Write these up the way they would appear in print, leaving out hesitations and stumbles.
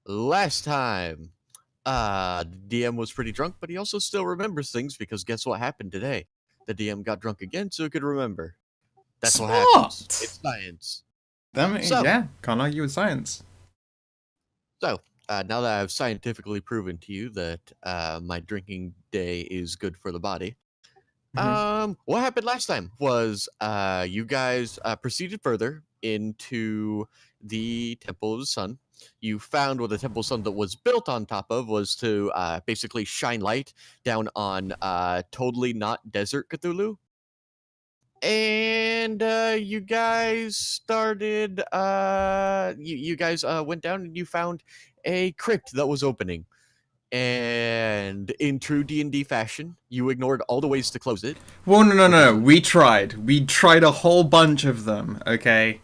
Last time, the DM was pretty drunk, but he also still remembers things because guess what happened today? The DM got drunk again so he could remember. That's what happens. Smart! It's science. Yeah, can't argue with science. So, now that I've scientifically proven to you that my drinking day is good for the body, what happened last time was you guys proceeded further into the Temple of the Sun. You found what the Temple of the Sun that was built on top of was to basically shine light down on totally not desert Cthulhu. And you guys started. You guys went down and you found a crypt that was opening. And in true D&D fashion, you ignored all the ways to close it. Well, no. We tried. We tried a whole bunch of them, okay?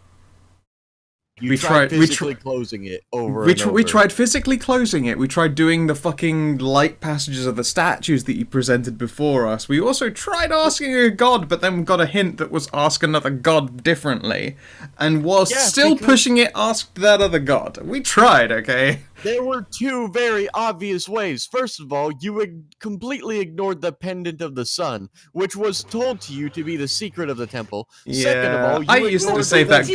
We tried physically closing it over and over. We tried physically closing it. We tried doing the fucking light passages of the statues that you presented before us. We also tried asking a god, but then got a hint that was ask another god differently. And whilst still pushing it, asked that other god. We tried, okay? There were two very obvious ways. First of all, you completely ignored the pendant of the sun, which was told to you to be the secret of the temple. Yeah, second of all, I used it to save that.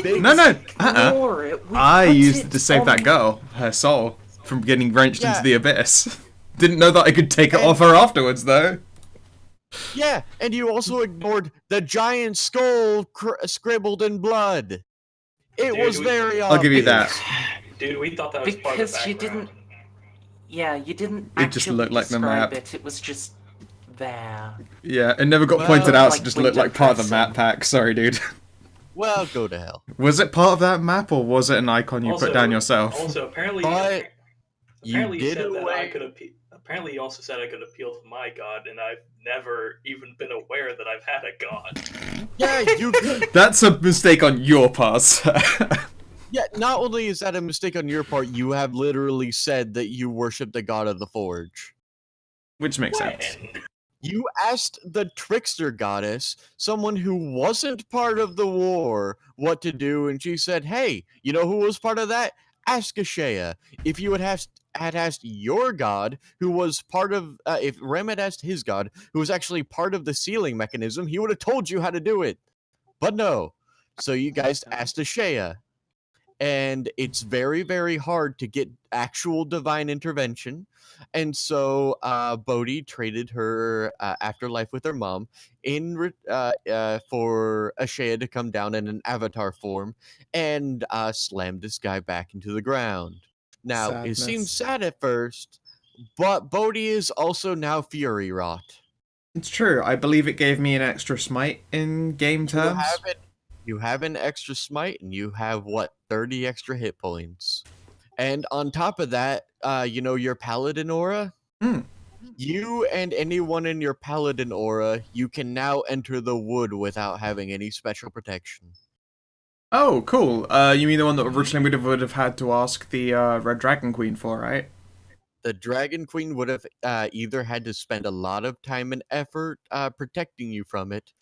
I used it to save that girl, her soul, from getting wrenched into the abyss. Didn't know that I could take it off her afterwards, though. Yeah, and you also ignored the giant skull scribbled in blood. It was very obvious. I'll give you that. Dude, we thought that was part of the background. Because you didn't... Yeah, you didn't it just looked like the map. It was just there. Yeah, it never got pointed out, so it just looked like part of the map pack. Sorry, dude. Well, go to hell. Was it part of that map, or was it an icon you put down yourself? Also, apparently you said that I could appeal. Apparently, you also said I could appeal to my god, and I've never even been aware that I've had a god. Yeah, you could. That's a mistake on your part. Yeah, not only is that a mistake on your part, you have literally said that you worship the god of the forge. Which makes sense. You asked the trickster goddess, someone who wasn't part of the war, what to do, and she said, hey, you know who was part of that? Ask Ashea. If you had asked your god, who was part of, if Rem had asked his god, who was actually part of the sealing mechanism, he would have told you how to do it. But no. So you guys asked Ashea. And it's very, very hard to get actual divine intervention. And so Bodhi traded her afterlife with her mom for Ashea to come down in an avatar form and slam this guy back into the ground. Now, It seems sad at first, but Bodhi is also now Fury Rot. It's true. I believe it gave me an extra smite in game terms. You have an extra smite, and you have, 30 extra hit points. And on top of that, your paladin aura? You and anyone in your paladin aura, you can now enter the wood without having any special protection. Oh, cool. You mean the one that originally we would have had to ask the Red Dragon Queen for, right? The Dragon Queen would have either had to spend a lot of time and effort protecting you from it,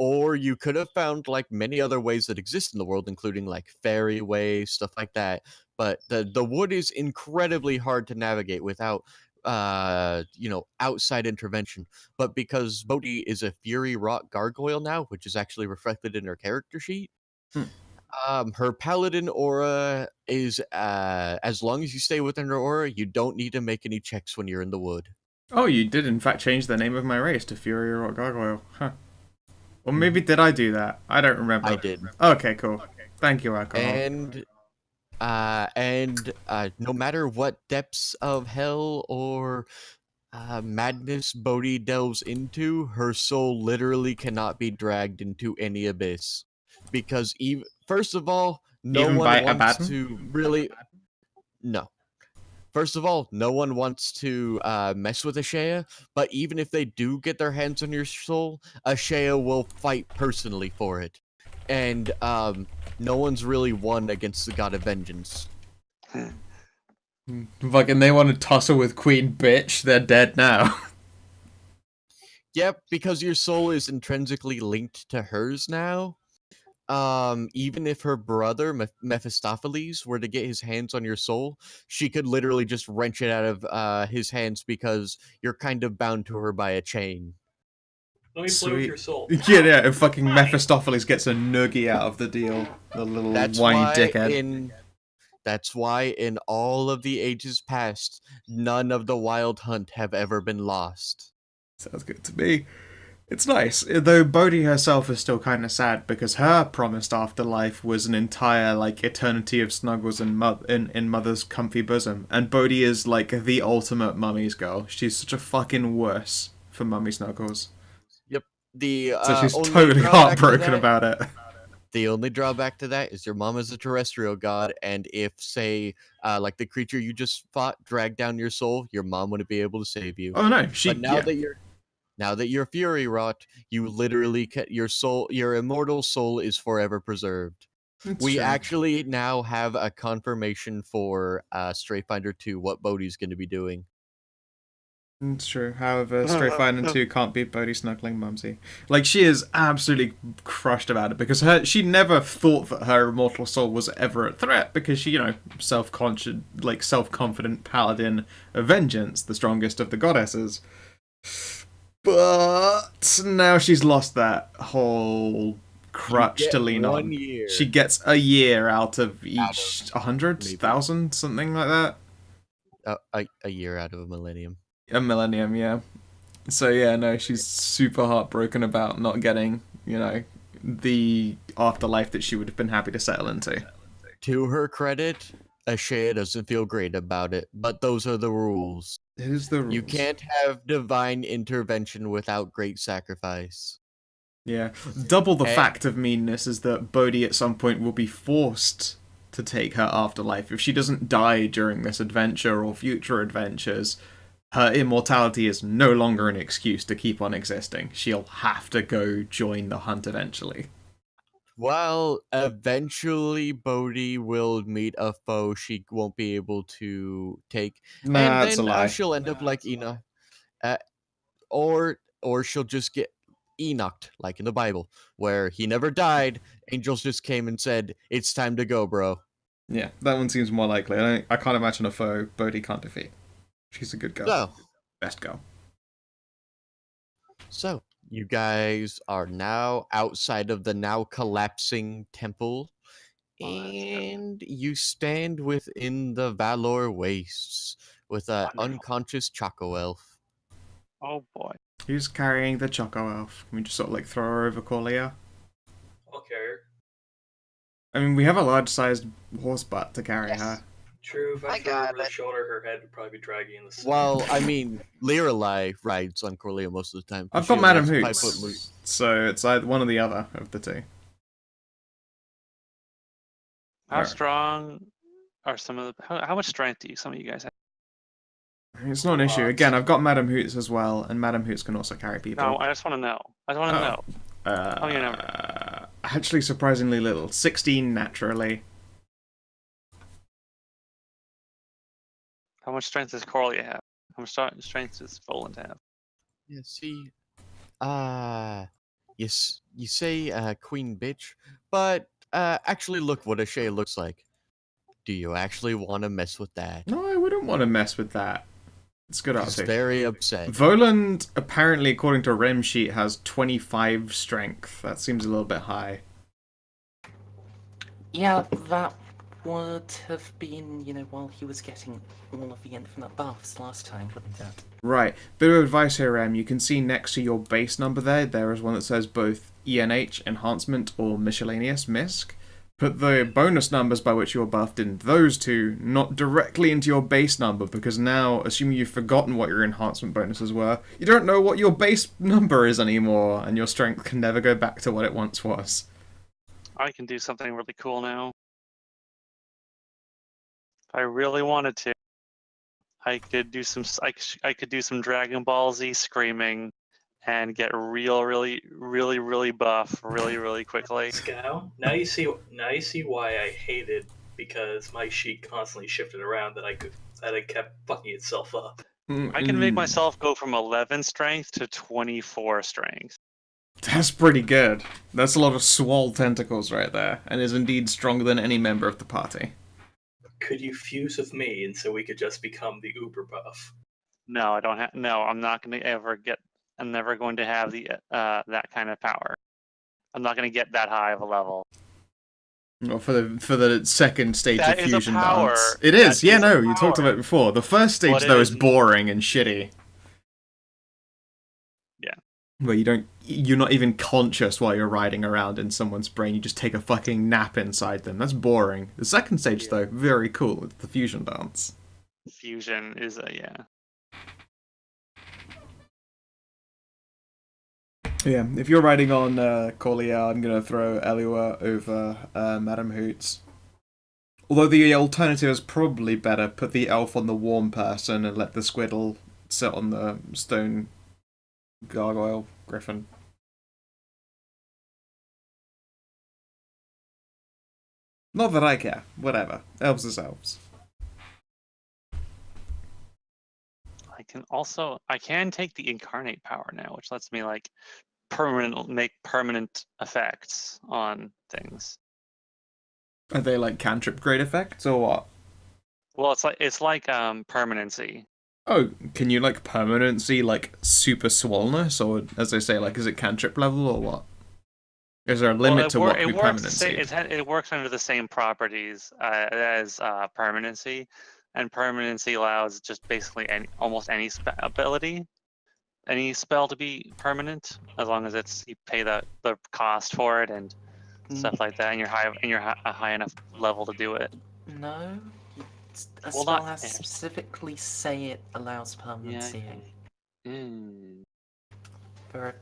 or you could have found many other ways that exist in the world, including fairy ways, stuff like that. But the wood is incredibly hard to navigate without outside intervention. But because Bodhi is a Fury Rot gargoyle now, which is actually reflected in her character sheet, her paladin aura is as long as you stay within her aura, you don't need to make any checks when you're in the wood. Oh, you did in fact change the name of my race to Fury Rot gargoyle. Huh. Or maybe did I do that? I don't remember. I did. Okay, cool. Thank you, alcohol. And no matter what depths of hell or madness Bodhi delves into, her soul literally cannot be dragged into any abyss. Because first of all, no one wants to really... No. First of all, no one wants to mess with Ashea, but even if they do get their hands on your soul, Ashea will fight personally for it. And no one's really won against the God of Vengeance. Fucking they want to tussle with Queen Bitch, they're dead now. Yep, because your soul is intrinsically linked to hers now. even if her brother Mephistopheles were to get his hands on your soul, she could literally just wrench it out of his hands because you're kind of bound to her by a chain. Let me play with your Sweet. soul. Yeah, and fucking Fine. Mephistopheles gets a noogie out of the deal. The little That's whiny why dickhead. that's why in all of the ages past, none of the wild hunt have ever been lost. Sounds good to me. It's nice, though Bodhi herself is still kind of sad because her promised afterlife was an entire like eternity of snuggles in mother's comfy bosom, and Bodhi is like the ultimate mummy's girl. She's such a fucking wuss for mummy snuggles, Yep. The so she's only totally drawback to heartbroken that- about it. The only drawback to that is your mom is a terrestrial god, and if, say, like the creature you just fought dragged down your soul, your mom wouldn't be able to save you. Oh no, But now that you're fury wrought, you literally your immortal soul is forever preserved. It's We true. actually now have a confirmation for Strayfinder 2, what Bodhi's going to be doing. It's true. However, Strayfinder 2 can't beat Bodhi snuggling Mumsy. Like, she is absolutely crushed about it because she never thought that her immortal soul was ever a threat because she, self-conscious, like self-confident paladin of vengeance, the strongest of the goddesses. But now she's lost that whole crutch to lean 1 on. year. She gets a year out of each Out of 100,000, something like that. A year out of a millennium. A millennium, yeah. So yeah, no, she's super heartbroken about not getting, the afterlife that she would have been happy to settle into. To her credit, Ashea doesn't feel great about it, but those are the rules. It is the rules. You can't have divine intervention without great sacrifice. Yeah. Double the And- fact of meanness is that Bodhi at some point will be forced to take her afterlife. If she doesn't die during this adventure or future adventures, her immortality is no longer an excuse to keep on existing. She'll have to go join the hunt eventually. Well, eventually Bodhi will meet a foe she won't be able to take. Nah, and that's then a lie. she'll end up like Enoch. Or she'll just get Enoch, like in the Bible, where he never died. Angels just came and said, "It's time to go, bro." Yeah, that one seems more likely. I can't imagine a foe Bodhi can't defeat. She's a good girl. So, Best girl. So, you guys are now outside of the now collapsing temple, and you stand within the Valor Wastes with an unconscious Choco Elf. Oh boy. Who's carrying the Choco Elf? Can we just sort of like throw her over Corlia? I'll carry her. I mean, we have a large-sized horse butt to carry Yes. her. True, if I I threw got over her it. shoulder, her head would probably be dragging in the sand. Well, I mean, Lirelai rides on Corlia most of the time. 'cause I've she got only Madam has 5 foot Hoots, so it's either one or the other of the two. How Alright. strong are some of the? How much strength do some of you guys have? I mean, it's not an issue. Again, I've got Madam Hoots as well, and Madam Hoots can also carry people. No, I just want to know. I just want to know. Tell me your number. Actually, surprisingly little. 16 naturally. How much strength does Corlia have? How much strength does Voland have? Yeah, see, you say queen bitch, but actually look what a Shay looks like. Do you actually want to mess with that? No, I wouldn't want to mess with that. It's good He's update. very upset. Voland, apparently, according to Rem sheet, has 25 strength. That seems a little bit high. Yeah, that would have been, while he was getting all of the infinite buffs last time, wouldn't it? Right. Bit of advice here, Rem. You can see next to your base number there is one that says both ENH, Enhancement, or Miscellaneous, MISC. Put the bonus numbers by which you're buffed in those two, not directly into your base number, because now, assuming you've forgotten what your enhancement bonuses were, you don't know what your base number is anymore, and your strength can never go back to what it once was. I can do something really cool now. If I really wanted to, I could do some. I could do some Dragon Ball Z screaming, and get really buff really quickly. Scow, now you see why I hated because my sheet constantly shifted around that it kept fucking itself up. I can make myself go from 11 strength to 24 strength. That's pretty good. That's a lot of swole tentacles right there, and is indeed stronger than any member of the party. Could you fuse with me, and so we could just become the uber buff? No, I don't have. No, I'm not going to ever get. I'm never going to have the that kind of power. I'm not going to get that high of a level. Well, for the second stage That of is a fusion power. dance, it is. That Yeah, is a no, you talked power. about it before. The first stage But it though is is- boring and shitty. Yeah. Where you're not even conscious while you're riding around in someone's brain. You just take a fucking nap inside them. That's boring. The second stage though, very cool. It's the fusion dance. Fusion is a Yeah, if you're riding on Corlia, I'm gonna throw Eliwa over Madam Hoots. Although the alternative is probably better. Put the elf on the warm person and let the squiddle sit on the stone gargoyle griffin. Not that I care. Whatever. Elves is elves. I can take the incarnate power now, which lets me like make permanent effects on things. Are they like cantrip grade effects or what? Well, it's like permanency. Oh, can you like permanency like super swollenness, or as they say, like is it cantrip level or what? Is there a limit to what can be permanency? It works under the same properties as permanency, and permanency allows just basically almost any ability, any spell to be permanent, as long as you pay the cost for it and stuff like that, and you're a high enough level to do it. No, a Well, spell not- has to specifically say it allows permanency. Mm. There are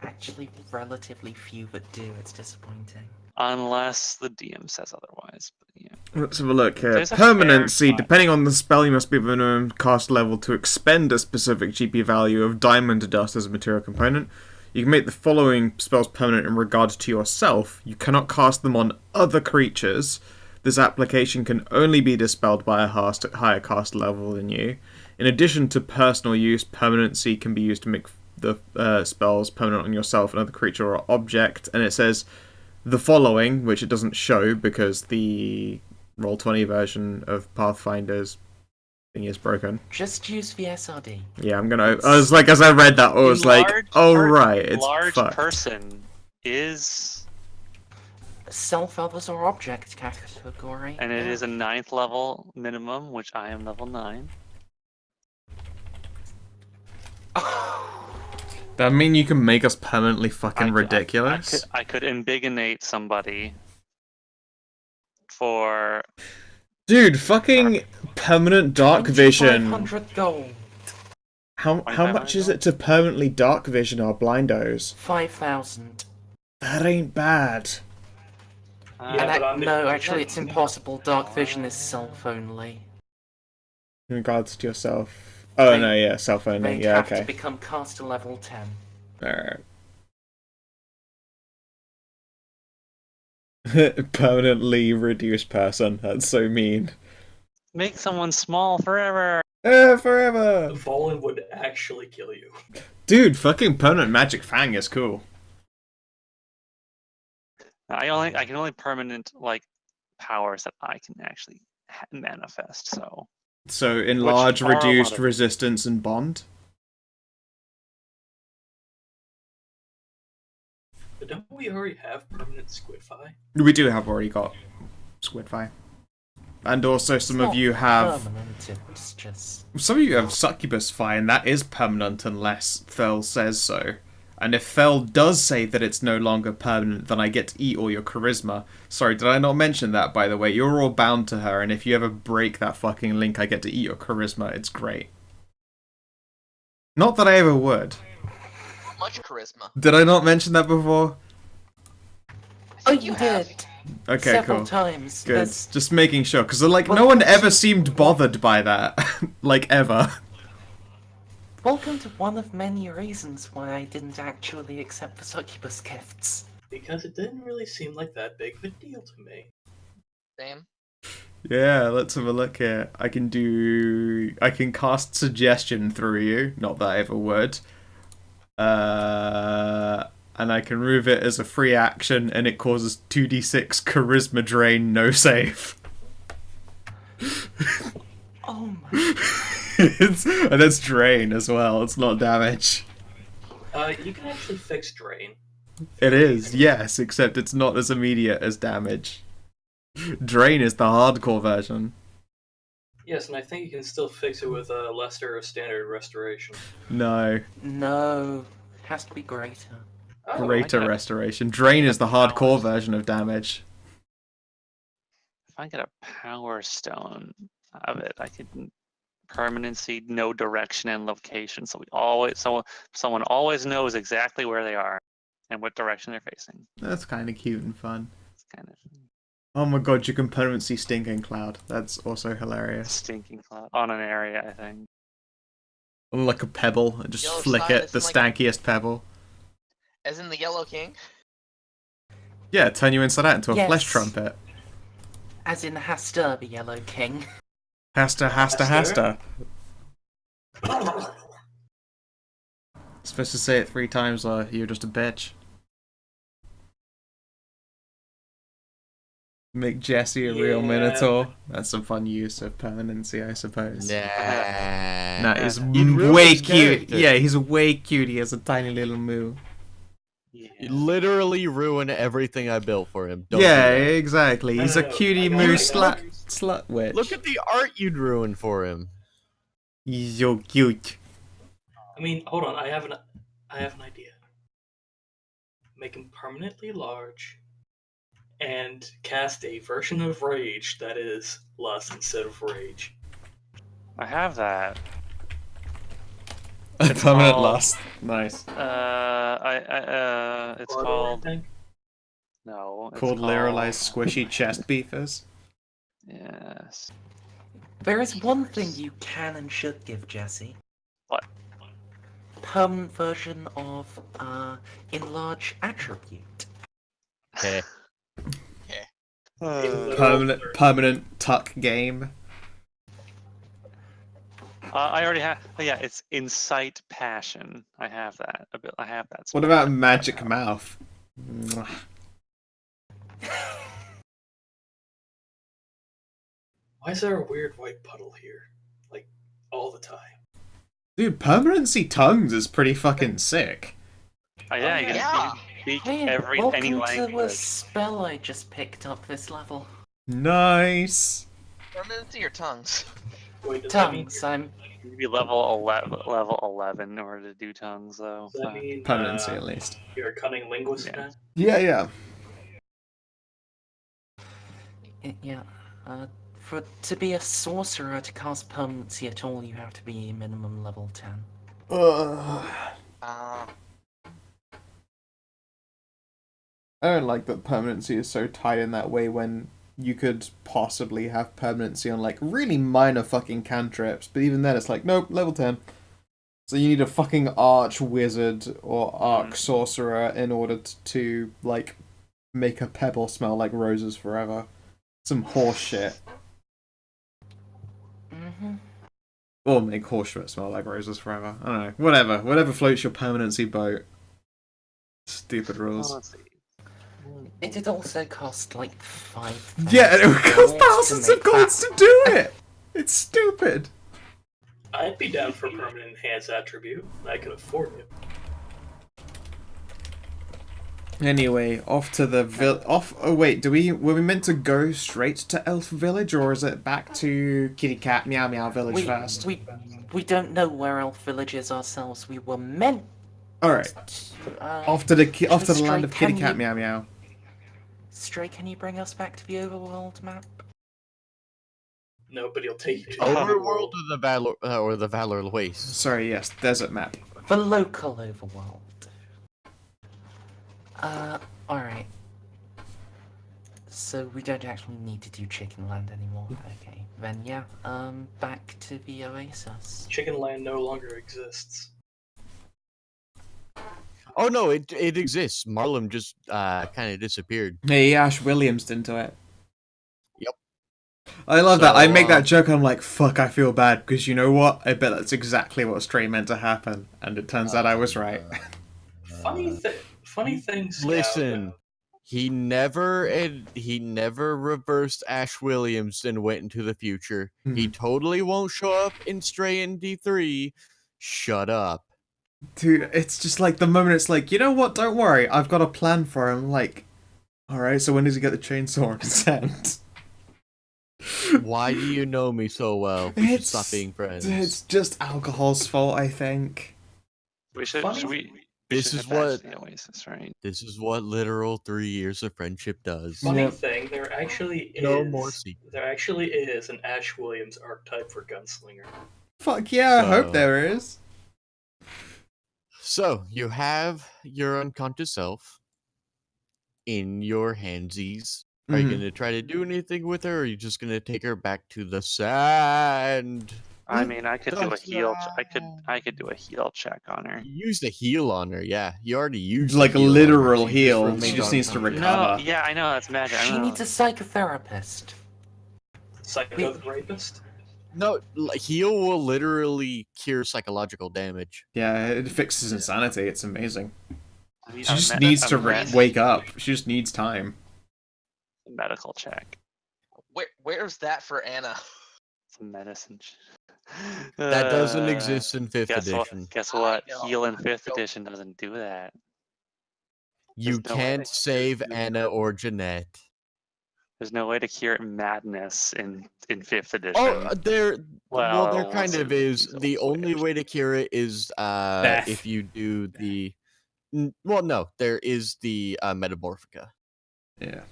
actually relatively few that do. It's disappointing. Unless the DM says otherwise. But yeah. Let's have a look here. There's a Permanency, fair- depending on the spell, you must be minimum cast level to expend a specific GP value of diamond dust as a material component. You can make the following spells permanent in regard to yourself. You cannot cast them on other creatures. This application can only be dispelled by a higher cast level than you. In addition to personal use, permanency can be used to make the spells permanent on yourself, another creature or object. And it says the following, which it doesn't show because the Roll20 version of Pathfinder's thing is broken. Just use the SRD. Yeah, I'm gonna. I was like, as I read that, I was like, oh right, it's large fucked. person is, Self, others, or object category. and it is a 9th level minimum, which I am level 9. That mean you can make us permanently fucking ridiculous? I could embiggenate somebody for. Dude, fucking permanent dark vision. 500 gold. How much is it to permanently dark vision our blindos? 5,000. That ain't bad. Yeah, but I'm- No, actually, it's impossible. Dark vision is self only. In regards to yourself. Oh no, yeah, self only. They'd Yeah, have to okay. become caster level 10. Alright. Permanently reduced person. That's so mean. Make someone small forever. Forever! Fallen would actually kill you. Dude, fucking permanent magic fang is cool. I can only permanent like powers that I can actually manifest. So enlarge, are a reduced lot of- resistance, and bond. But don't we already have permanent Squidfy? We do have already got Squidfy. And also some of you have... Permanent, it's just... Some of you have Succubus Fi, and that is permanent unless Fel says so. And if Fel does say that it's no longer permanent, then I get to eat all your charisma. Sorry, did I not mention that, by the way? You're all bound to her, and if you ever break that fucking link, I get to eat your charisma. It's great. Not that I ever would. How much charisma? Did I not mention that before? Oh, think you have. did! Okay, Several cool. times. Good. There's- Just making sure, because like Well, no one that's- ever seemed bothered by that, like ever. Welcome to one of many reasons why I didn't actually accept the succubus gifts. Because it didn't really seem like that big of a deal to me. Same. Yeah, let's have a look here. I can cast suggestion through you. Not that I ever would. and I can remove it as a free action, and it causes 2d6 charisma drain, no save. Oh my. And that's drain as well, it's not damage. You can actually fix drain. It is, yes, except it's not as immediate as damage. Drain is the hardcore version. Yes, and I think you can still fix it with a lesser or standard restoration. No. No. Has to be greater. Oh, Greater restoration. Drain is the hardcore version of damage. If I get a power stone of it, I could permanency, no direction and location. So someone always knows exactly where they are and what direction they're facing. That's kind of cute and fun. It's kind of Oh my god, you can permanency Stinking Cloud. That's also hilarious. stinking cloud on an area, I think. Like a pebble, and just Yellow flick slide, it, it's the like- stankiest pebble. As in the Yellow King? Yeah, turn you inside out into a Yes. flesh trumpet. As in has to be Yellow King. Hasta. Supposed to say it 3 times or you're just a bitch. Make Jesse a real Yeah. Minotaur. That's some fun use of permanency, I suppose. Nah, he's You'd ruin way his cute. character. Yeah, he's way cute. He has a tiny little moo. Yeah. You literally ruin everything I built for him. Don't do Yeah, that. exactly. He's a No, cutie I got moo it. slut witch. Look at the art you'd ruin for him. He's so cute. I mean, hold on. I have an idea. Make him permanently large, and cast a version of Rage that is lust instead of Rage. I have that. Permanent called- lust. Nice. It's Or called anything. no. It's Called Lorelai's squishy chest beefers. Yes. There is one thing you can and should give Jesse. What? Permanent version of enlarge attribute. Okay. Permanent tuck game. I already have. Oh, yeah, it's incite passion. I have that. I have that. What spell. about magic mouth? Mwah. Why is there a weird white puddle here? Like, all the time. Dude, permanency tongues is pretty fucking sick. Oh, yeah, you can Yeah. speak Hey, any welcome to a language. spell I just picked up this level. Nice. Permanency or tongues? Wait, does that mean, Tongues, I'm... You be level 11 in order to do tongues, though. does that mean Permanency at least. you're a cunning linguist Yeah. now? Yeah. Yeah, to be a sorcerer to cast permanency at all, you have to be minimum level 10. I don't like that permanency is so tight in that way when you could possibly have permanency on like really minor fucking cantrips, but even then it's like, nope, level 10. So you need a fucking arch wizard or arc sorcerer in order to like make a pebble smell like roses forever. Some horse shit. Mm-hmm. Or make horse shit smell like roses forever. I don't know. Whatever floats your permanency boat. Stupid rules. Let's see. It did also cost like 5,000 Yeah, and it would cost gold to thousands of make golds that. to do it! It's stupid. I'd be down for permanent enhance attribute. I could afford it. Anyway, off to the oh wait, were we meant to go straight to Elf Village, or is it back to Kitty Cat Meow Meow Village first? We don't know where Elf Village is ourselves. We were meant Alright, to, off to the land of Stray, Kitty can Cat you- Meow Meow. Stray, can you bring us back to the overworld map? No, but he'll take you to Overworld or the Valor Waste. Sorry, yes, desert map. The local overworld. Alright. So we don't actually need to do Chicken Land anymore. Okay, then yeah, back to the Oasis. Chicken Land no longer exists. Oh no, it exists. Marlem just kind of disappeared. Hey, Ash Williams into it. Yep. I love that. So, I make that joke and I'm like, fuck, I feel bad, because you know what? I bet that's exactly what Stray meant to happen, and it turns out I was right. funny thing, Scout, Listen, he never reversed Ash Williams and went into the future. He totally won't show up in Stray in D3. Shut up. Dude, it's just like the moment it's like, you know what, don't worry, I've got a plan for him. Like, alright, so when does he get the chainsaw and sent? Why do you know me so well? We should stop being friends. It's just alcohol's fault, I think. We should. Funny- Should we? This should is head back what- to the Oasis, right? This is what literal 3 years of friendship does. Funny Yep. thing, there actually No more secrets. is an Ash Williams archetype for gunslinger. Fuck yeah, I hope So- there is. So, you have your unconscious self in your handsies. Are you Mhm. going to try to do anything with her, or are you just going to take her back to the sand? I mean, I could do a That's heal. I could do a heal check on her. You used a heal on her, yeah. You already used Like a heal on her. literal She heal. remained She just needs to unconscious. recover. No, yeah, I know that's magic. I She know. needs a psychotherapist. Psycho the Rapist? No, heal will literally cure psychological damage. Yeah, it fixes insanity. It's amazing. I mean, She a just me- needs a to med- wake up. She just needs time. medical check. Where's that for Anna? It's a medicine. That doesn't exist in 5th Guess edition. what? Guess what? I know. Heal in 5th Go. edition doesn't do that. You There's no way. can't save Anna or Jeanette. There's no way to cure madness in 5th edition. Oh, there well, kind of is. The only way to cure it is Death. if you do the well, no, there is the Metamorphica. Yeah.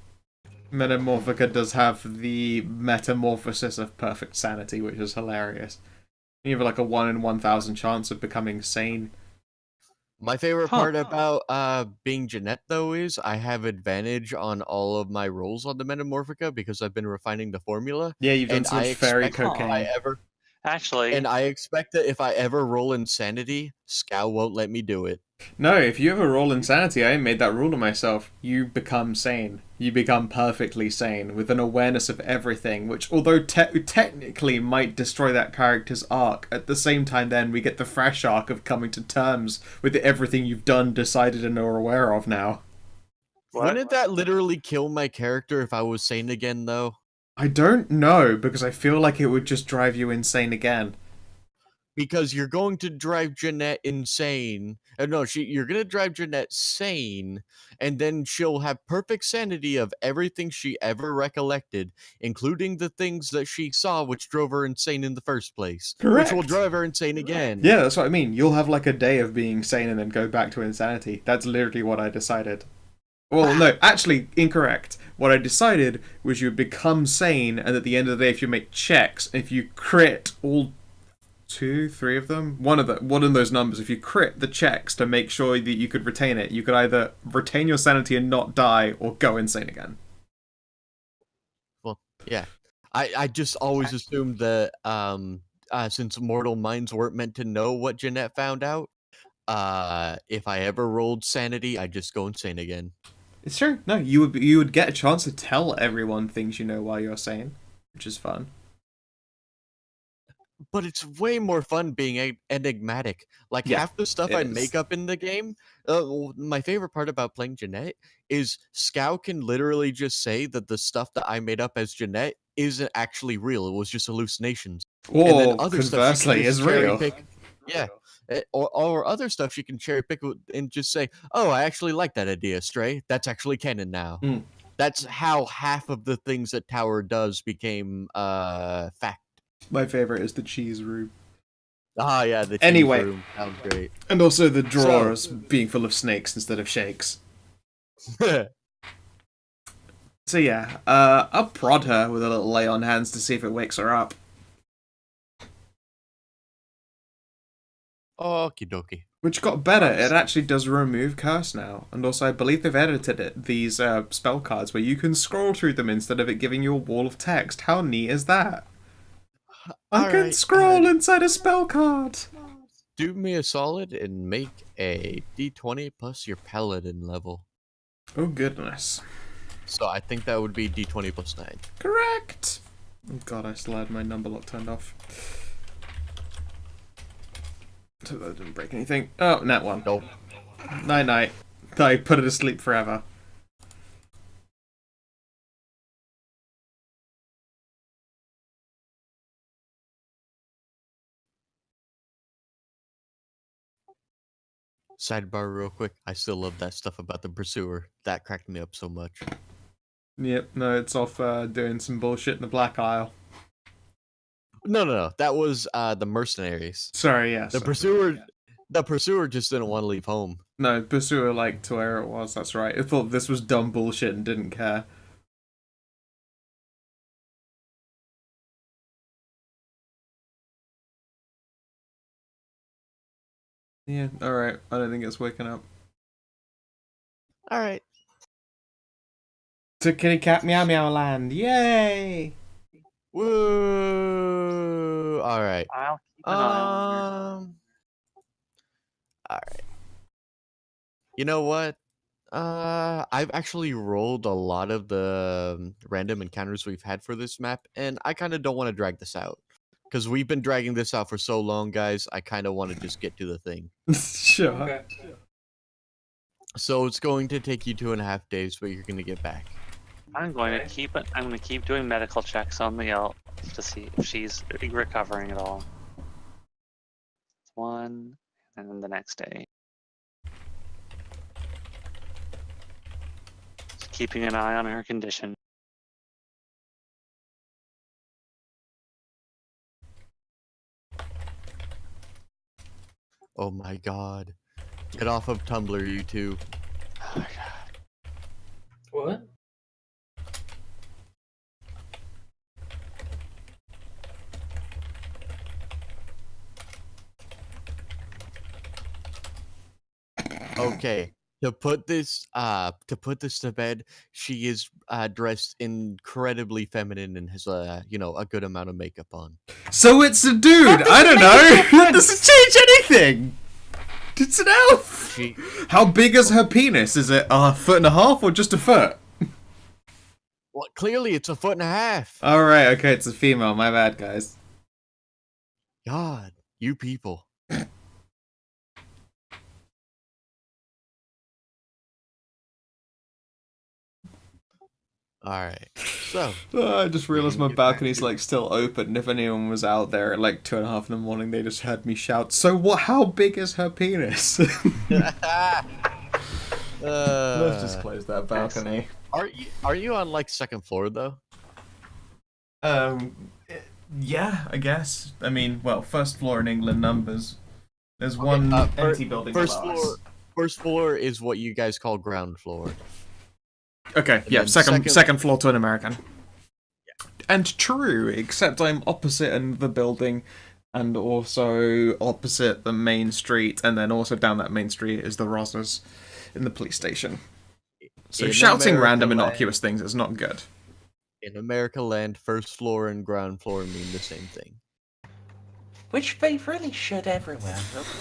Metamorphica does have the metamorphosis of perfect sanity, which is hilarious. You have like a 1 in 1,000 chance of becoming sane. My favorite Huh. part about being Jeanette, though, is I have advantage on all of my rolls on the Metamorphica because I've been refining the formula. Yeah, you've done And so much I fairy expect if I cocaine. ever Actually, and I expect that if I ever roll Insanity, Scow won't let me do it. No, if you ever roll insanity, I made that rule to myself. You become sane. You become perfectly sane with an awareness of everything, which, although technically might destroy that character's arc, at the same time, then we get the fresh arc of coming to terms with everything you've done, decided, and are aware of now. what? Wouldn't that literally kill my character if I was sane again, though? I don't know, because I feel like it would just drive you insane again. Because you're going to drive Jeanette insane. No, you're going to drive Jeanette sane, and then she'll have perfect sanity of everything she ever recollected, including the things that she saw which drove her insane in the first place. Which will Correct. drive her insane again. Yeah, that's what I mean. You'll have like a day of being sane and then go back to insanity. That's literally what I decided. Well, no, actually, incorrect. What I decided was you would become sane, and at the end of the day, if you make checks, if you crit all 2, 3 of them, one of those numbers, if you crit the checks to make sure that you could retain it, you could either retain your sanity and not die, or go insane again. Well, yeah. I just always assumed that since mortal minds weren't meant to know what Jeanette found out, if I ever rolled sanity, I'd just go insane again. It's true. No, you would get a chance to tell everyone things you know while you're sane, which is fun. But it's way more fun being enigmatic. Like, Yeah, half the stuff it I is. make up in the game, my favorite part about playing Jeanette is Scow can literally just say that the stuff that I made up as Jeanette isn't actually real. It was just hallucinations. Or conversely, is real. Yeah. Or other stuff she can cherry pick and just say, oh, I actually like that idea, Stray. That's actually canon now. Mm. That's how half of the things that Tower does became fact. My favorite is the cheese room. Ah, yeah, the cheese Anyway. room. That was great. And also the drawers being full of snakes instead of shakes. So yeah, I'll prod her with a little lay on hands to see if it wakes her up. Okie dokie. Which got better. It actually does remove curse now. And also I believe they've edited it, these spell cards where you can scroll through them instead of it giving you a wall of text. How neat is that? I can Alright, scroll inside a spell card. Do me a solid and make a d20 plus your paladin level. Oh goodness. So I think that would be d20 plus 9. Correct. Oh god, I still had my number lock turned off. So that didn't break anything. Oh, nat one. Nope. Night night. I put it to sleep forever. Sidebar real quick. I still love that stuff about the pursuer. That cracked me up so much. Yep, no, it's off doing some bullshit in the Black Isle. No. That was the mercenaries. Sorry, yes. The pursuer the pursuer just didn't want to leave home. No, Pursuer liked to where it was, that's right. It thought this was dumb bullshit and didn't care. Yeah, alright. I don't think it's waking up. Alright. To Kitty Cat Meow Meow Land. Yay! Woo! Alright. I'll keep an eye on it. Alright. You know what? I've actually rolled a lot of the random encounters we've had for this map, and I kind of don't want to drag this out. Because we've been dragging this out for so long, guys, I kind of want to just get to the thing. Sure. Okay. So it's going to take you 2.5 days, but you're going to get back. I'm going to Okay. keep it. I'm going to keep doing medical checks on the elk to see if she's recovering at all. One, and then the next day. Just keeping an eye on her condition. Oh my god. Get off of Tumblr, you two. Oh my god. What? Okay. To put this to bed, she is dressed incredibly feminine and has a good amount of makeup on. So it's a dude! I don't know! That doesn't change anything! It's an elf! She How big is her penis? Is it a foot and a half or just a foot? well, clearly it's 1.5 feet. Alright, okay, it's a female. My bad, guys. God, you people. Alright. So I just realized my Get back balcony's to- like still open. If anyone was out there at like 2:30 in the morning, they just heard me shout, "So what? How big is her penis?" Let's just close that balcony. Are you on like second floor though? Yeah, I guess. I mean, well, first floor in England numbers. There's Okay, one fir- empty building First below floor. us. First floor is what you guys call ground floor. Okay, yeah, then second second- floor to an American. And true, except I'm opposite in the building, and also opposite the main street, and then also down that main street is the Rosas in the police station. So In shouting America random land- innocuous things is not good. In America land, first floor and ground floor mean the same thing. Which they really should everywhere.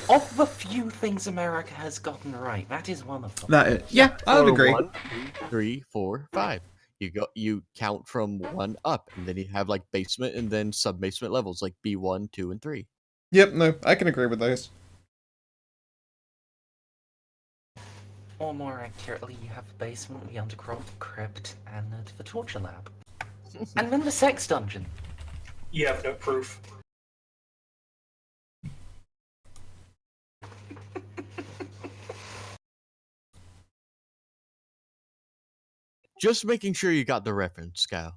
Of the few things America has gotten right, that is one of them. Yeah, I would Or agree. 1, 2, 3, 4, 5. You count from 1 up, and then you have like basement and then sub-basement levels like B1, 2, and 3. Yep, no, I can agree with those. Or more accurately, you have the basement, the underground crypt, and the torture lab. And then the sex dungeon. You have no proof. Just making sure you got the reference, Scout.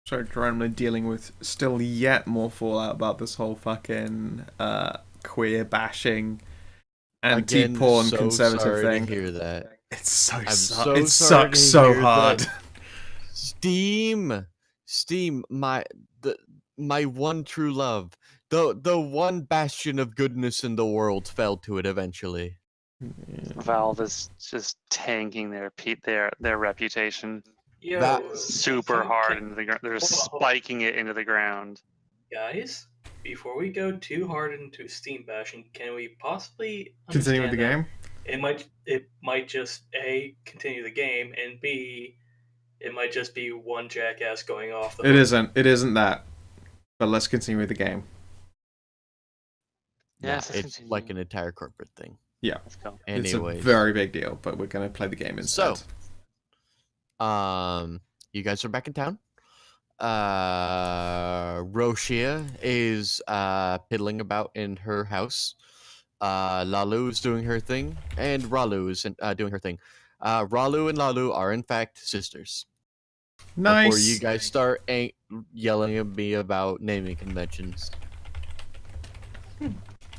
Sorry, randomly dealing with still yet more fallout about this whole fucking queer bashing, Again, anti-porn so conservative sorry thing. To hear that. It's so I'm it so sorry sucks to so hear hard. that. Steam, my one true love, the one bastion of goodness in the world fell to it eventually. Valve is just tanking their reputation Yo, That- super can- hard can- into the ground. They're hold on, hold on. spiking it into the ground. Guys, before we go too hard into Steam bashing, can we possibly Continue with the understand game. that it might just A, continue the game, and B, It might just be one jackass going off the It hook. isn't. It isn't that. But let's continue with the game. Yeah, Nah, so it's like an entire corporate thing. Yeah. Let's go. It's a Anyways, very big deal, but we're gonna play the game instead. you guys are back in town. Roshia is piddling about in her house. Lalu is doing her thing, and Ralu is doing her thing. Ralu and Lalu are in fact sisters. Before you Nice. guys start yelling at me about naming conventions.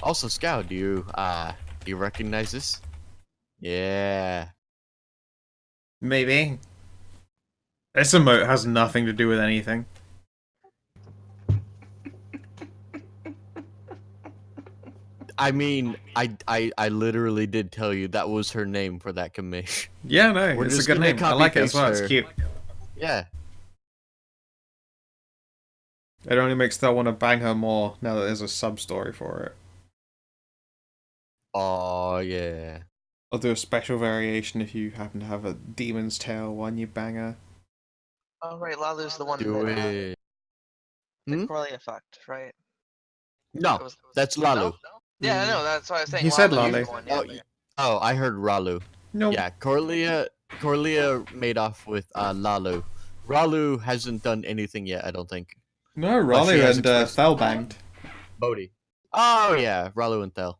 Also, Scout, do you recognize this? Yeah. Maybe. This emote has nothing to do with anything. I mean, I literally did tell you that was her name for that commission. Yeah, no, We're it's a just good gonna name. I like it as well. It's copy-paste cute. Yeah. It only makes Thel want to bang her more now that there's a sub story for it. Oh yeah. I'll do a special variation if you happen to have a demon's tail one you bang her. Oh right, Lalu's the one Do that it. Hmm? Corellia fucked, right? No, It was- that's Lalu. Yeah, I know. That's why I was saying. He said Lalu's Lalu. the one, Oh, yeah. oh, I heard Ralu. No. Yeah, Corlia made off with Lalu. Ralu hasn't done anything yet, I don't think. No, But she Raleigh has and expressed- Thel banged. Bodhi. Oh yeah, Ralu and Thel.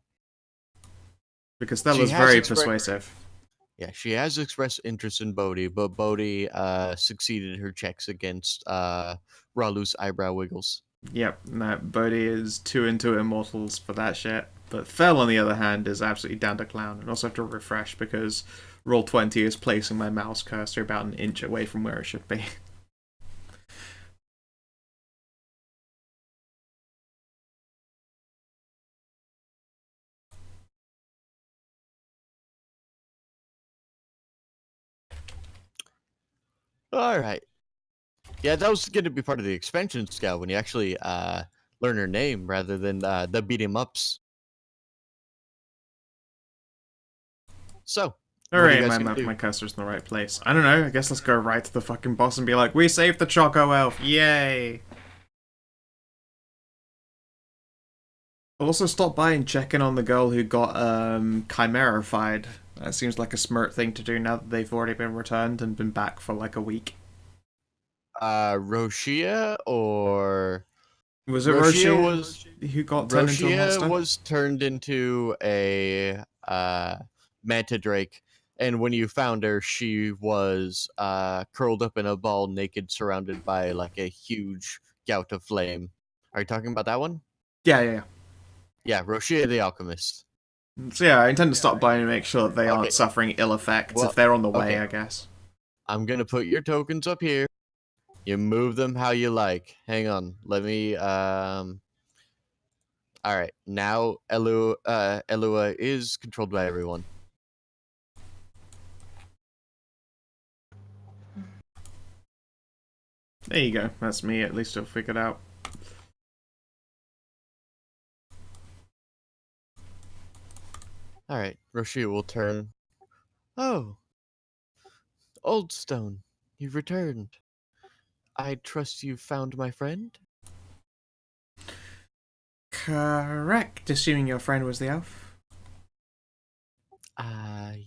Because Thel She was has very expre- persuasive. Yeah, she has expressed interest in Bodhi, but Bodhi succeeded her checks against Ralu's eyebrow wiggles. Yep, no, Bodhi is too into Immortals for that shit. But Thel, on the other hand, is absolutely down to clown. And also have to refresh because Roll20 is placing my mouse cursor about an inch away from where it should be. All right. Yeah, that was going to be part of the expansion, Scout, when you actually learn her name rather than the beat 'em ups. So, what are you Alright, guys gonna do? my cursor's in the right place. I don't know, I guess let's go right to the fucking boss and be like, we saved the Choco Elf, yay! I'll also stop by and check in on the girl who got chimerified. That seems like a smart thing to do now that they've already been returned and been back for like a week. Roshia or Was it Roshia Roshi was who got turned into a Roshia monster? was turned into a manta drake, and when you found her, she was curled up in a ball, naked, surrounded by like a huge gout of flame. Are you talking about that one? Yeah. Yeah, Roshia the alchemist. So yeah, I intend to stop by and make sure that they Okay. aren't suffering ill effects Well, if they're on the way, okay. I guess. I'm gonna put your tokens up here. You move them how you like. Hang on, let me. All right, now Elua is controlled by everyone. There you go. That's me, at least I'll figure it out. All right, Roshia will turn. Oh, Old Stone, you've returned. I trust you found my friend? Correct, assuming your friend was the elf.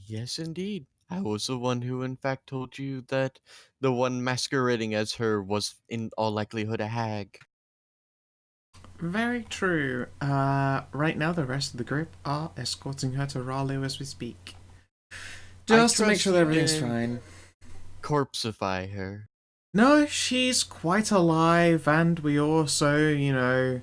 Yes, indeed. I was the one who, in fact, told you that the one masquerading as her was, in all likelihood, a hag. Very true. Right now the rest of the group are escorting her to Ralu as we speak. Just to make trust sure that you everything's can fine. Corpsify her. No, she's quite alive, and we also,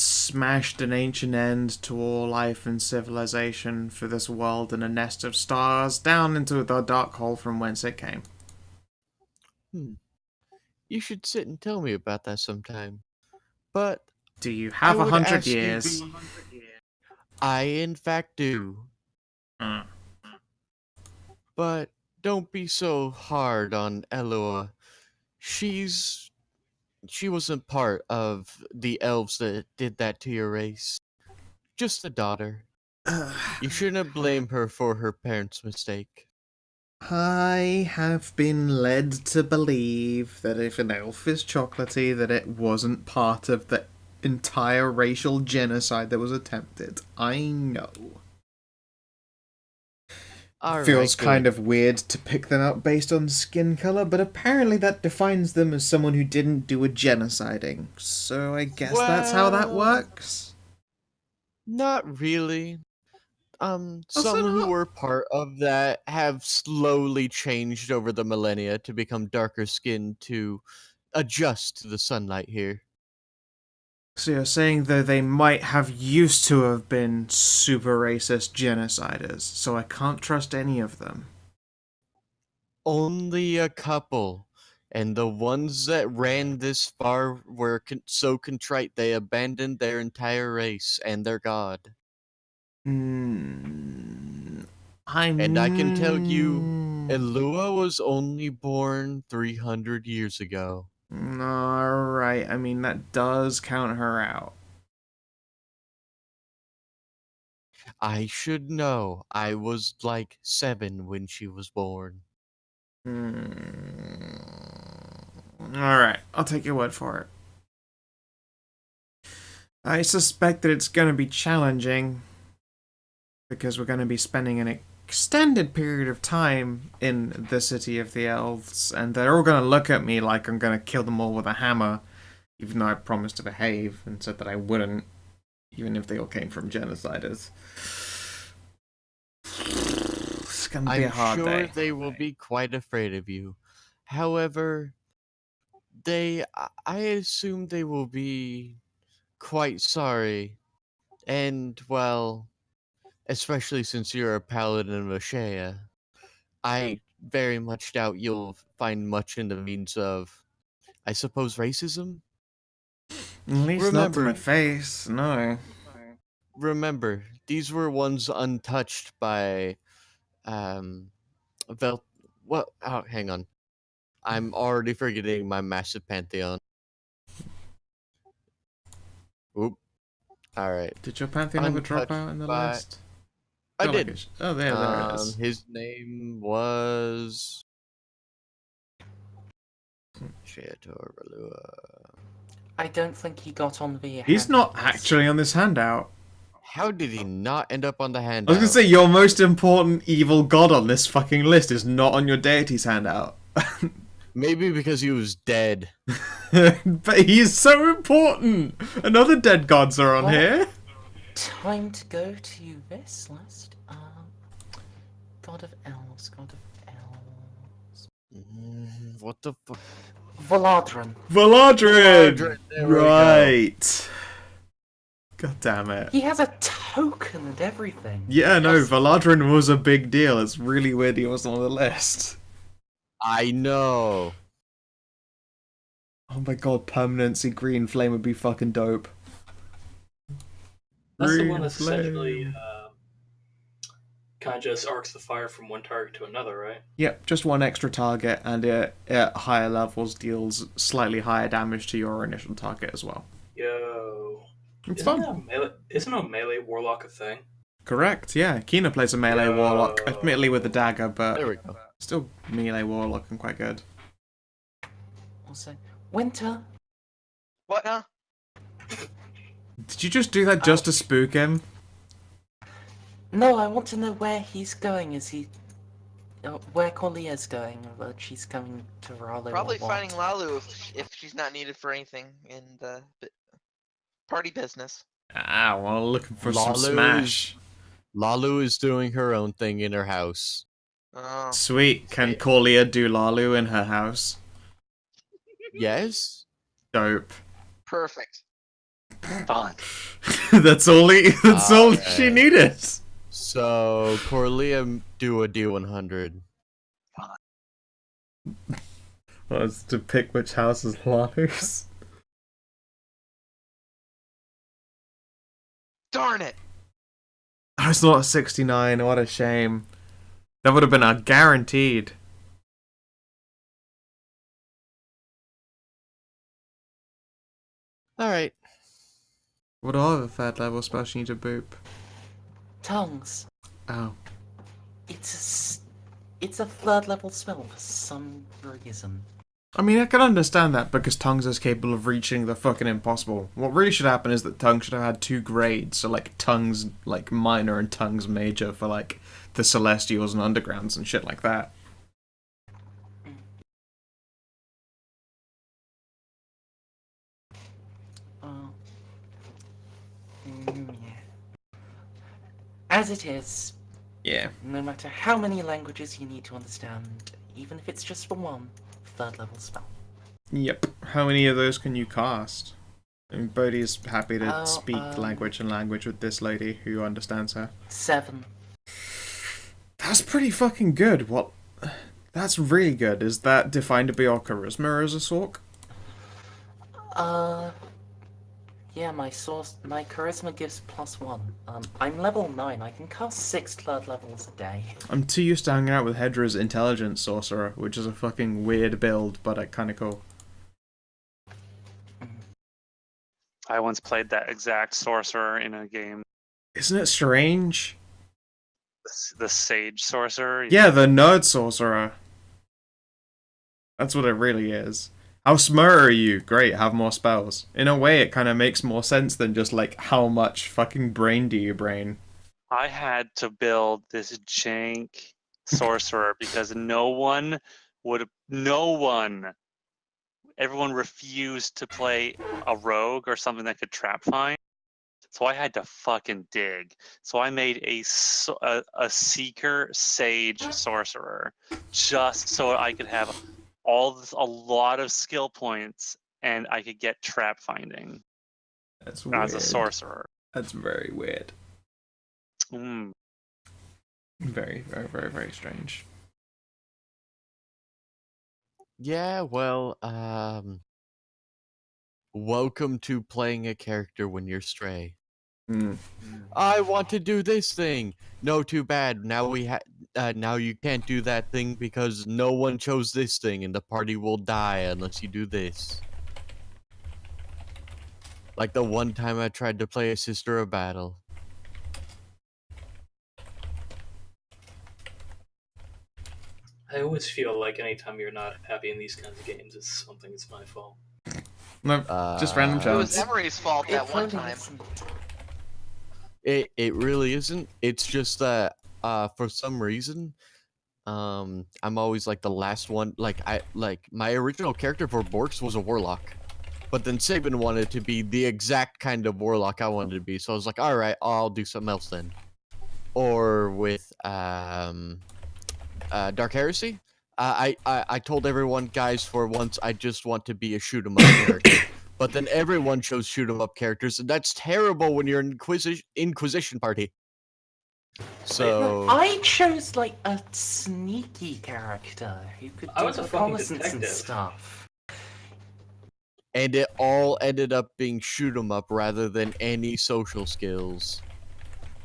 smashed an ancient end to all life and civilization for this world and a nest of stars down into the dark hole from whence it came. You should sit and tell me about that sometime. But Do you I have would 100 ask you years? I, in fact, do. Mm. But don't be so hard on Eloa. She wasn't part of the elves that did that to your race. Just a daughter. You shouldn't blame her for her parents' mistake. I have been led to believe that if an elf is chocolatey, that it wasn't part of the entire racial genocide that was attempted. I know. All Feels right, kind good. of weird to pick them out based on skin color, but apparently that defines them as someone who didn't do a genociding. So I guess that's how that Well, works. not really. Also Some who not. were part of that have slowly changed over the millennia to become darker skinned to adjust to the sunlight here. So you're saying though they might have used to have been super racist genociders, so I can't trust any of them. Only a couple. And the ones that ran this far were so contrite they abandoned their entire race and their god. Hmm. And I can tell you, I'm. Elua was only born 300 years ago. Alright, I mean, that does count her out. I should know. I was like 7 when she was born. Alright, I'll take your word for it. I suspect that it's going to be challenging because we're going to be spending an extended period of time in the city of the elves, and they're all going to look at me like I'm going to kill them all with a hammer, even though I promised to behave and said that I wouldn't, even if they all came from genociders. It's going to be a hard I'm sure day. they will be quite afraid of you. However, I assume they will be quite sorry. And, well, especially since you're a paladin of Ashea, I very much doubt you'll find much in the means of, I suppose, racism? At least not to my Remember, face, no. remember, these were ones untouched by, Vel. What? Oh, hang on. I'm already forgetting my massive pantheon. Oop. Alright. Did your Pantheon ever drop Untouched out in the by. list? I Felt like did. oh, there it is. His name was. Sheator Ralua. I don't think he got on the He's not handout list. actually on this handout. How did he not end up on the I handout? was gonna say, your most important evil god on this fucking list is not on your deity's handout. Maybe because he was dead. But he's so important! And other dead gods are on Well- here. Time to go to this list. God of Elves, God of Elves. What the fuck? Valadrin. Valadrin! There we go. Right. God damn it. He has a token and everything. Yeah, no, Yes. Valadrin was a big deal. It's really weird he wasn't on the list. I know. Oh my god, permanency green flame would be fucking dope. That's the Green one that's essentially flame. kind of just arcs the fire from one target to another, right? Yep, just one extra target, and it at higher levels deals slightly higher damage to your initial target as well. Yo. It's Isn't fun. isn't a melee warlock a thing? Correct, yeah. Kina plays a melee warlock, admittedly with a dagger, There but we go. still melee warlock and quite good. Also, Winter. What now? Did you just do that just to spook him? No, I want to know where he's going. Is he... where Corlea's going, or whether she's coming to Raleigh Probably or what. finding Lalu if she's not needed for anything in the party business. Ah, well, looking for some Lalu smash. Lalu is doing her own thing in her house. Oh. Sweet. Can Yeah. Corlea do Lalu in her house? Yes? Dope. Perfect. Fun. That's all all she Alright. needed. So, Corlea do a D100. Was to pick which house is Lalu's. Darn it! Oh, it's not a 69, what a shame. That would have been a guaranteed. Alright. What other third level spells you need to boop? Tongues. Oh. It's It's a 3rd level spell for some reason. I mean, I can understand that because Tongues is capable of reaching the fucking impossible. What really should happen is that Tongues should have had 2 grades, so like Tongues like minor and Tongues major for like the Celestials and Undergrounds and shit like that. Yeah. As it is, Yeah. no matter how many languages you need to understand, even if it's just for one 3rd level spell. Yep. How many of those can you cast? I mean, Bodhi's happy to Oh, speak language and language with this lady who understands her. 7. That's pretty fucking good. What? That's really good. Is that defined to be our charisma as a sork? Yeah, my charisma gives +1. I'm level 9. I can cast 6 3rd levels a day. I'm too used to hanging out with Hedra's intelligence sorcerer, which is a fucking weird build, but kind of cool. I once played that exact sorcerer in a game. Isn't it strange? The sage sorcerer. Yeah, the nerd sorcerer. That's what it really is. How smart are you? Great, have more spells. In a way, it kind of makes more sense than just like, how much fucking brain do you brain? I had to build this jank sorcerer because no one, everyone refused to play a rogue or something that could trap find. So I had to fucking dig. So I made a seeker sage sorcerer just so I could have a lot of skill points and I could get trap finding That's weird. as a sorcerer. That's very weird. Mm. Very, very, very, very strange. Yeah, well, welcome to playing a character when you're Stray. I want to do this thing. No, too bad. Now now you can't do that thing because no one chose this thing, and the party will die unless you do this. Like the one time I tried to play a Sister of Battle. I always feel like anytime you're not happy in these kinds of games, it's something's my fault. No, just random It was chance. Emery's fault that one really time. isn't. It really isn't. It's just that for some reason, I'm always like the last one. Like my original character for Borks was a warlock, but then Sabin wanted to be the exact kind of warlock I wanted to be. So I was like, all right, I'll do something else then. Or with Dark Heresy, I told everyone, guys, for once I just want to be a shoot 'em up character. But then everyone chose shoot 'em up characters, and that's terrible when you're an Inquisition party. So I chose like a sneaky character who could I do was a fucking reconnaissance and detective. stuff. and it all ended up being shoot 'em up rather than any social skills.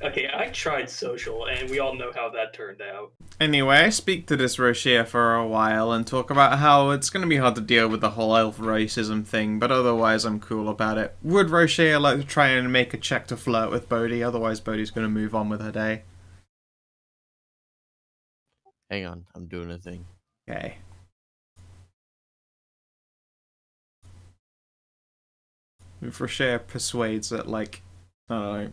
Okay, I tried social, and we all know how that turned out. Anyway, speak to this Roshia for a while and talk about how it's going to be hard to deal with the whole elf racism thing, but otherwise I'm cool about it. Would Roshia like to try and make a check to flirt with Bodhi? Otherwise Bodhi's going to move on with her day. Hang on, I'm doing a thing. Okay. If Roshia persuades at like, I don't know,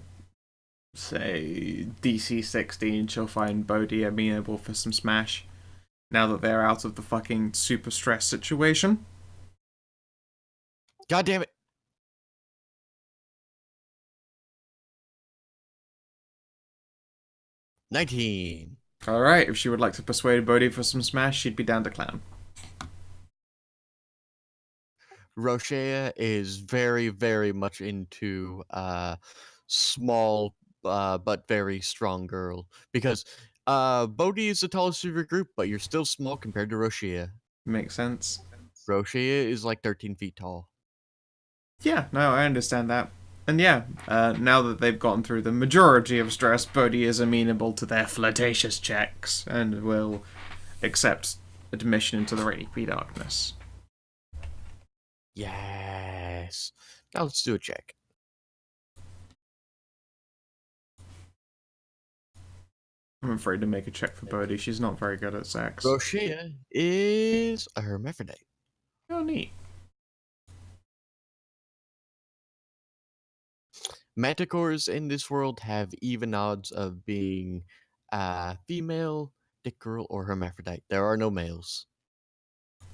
say DC 16, she'll find Bodhi amenable for some smash. Now that they're out of the fucking super stress situation. God damn it! $19. Alright, if she would like to persuade Bodhi for some smash, she'd be down to clown. Roshea is very, very much into small but very strong girl because Bodhi is the tallest of your group, but you're still small compared to Roshea. Makes sense. Roshea is like 13 feet tall. Yeah, no, I understand that. And yeah, now that they've gotten through the majority of stress, Bodhi is amenable to their flirtatious checks and will accept admission into the Radiant Darkness. Yes. Now let's do a check. I'm afraid to make a check for Bodhi. She's not very good at sex. Roshia is a hermaphrodite. Oh, neat. Manticores in this world have even odds of being female, dick girl, or hermaphrodite. There are no males.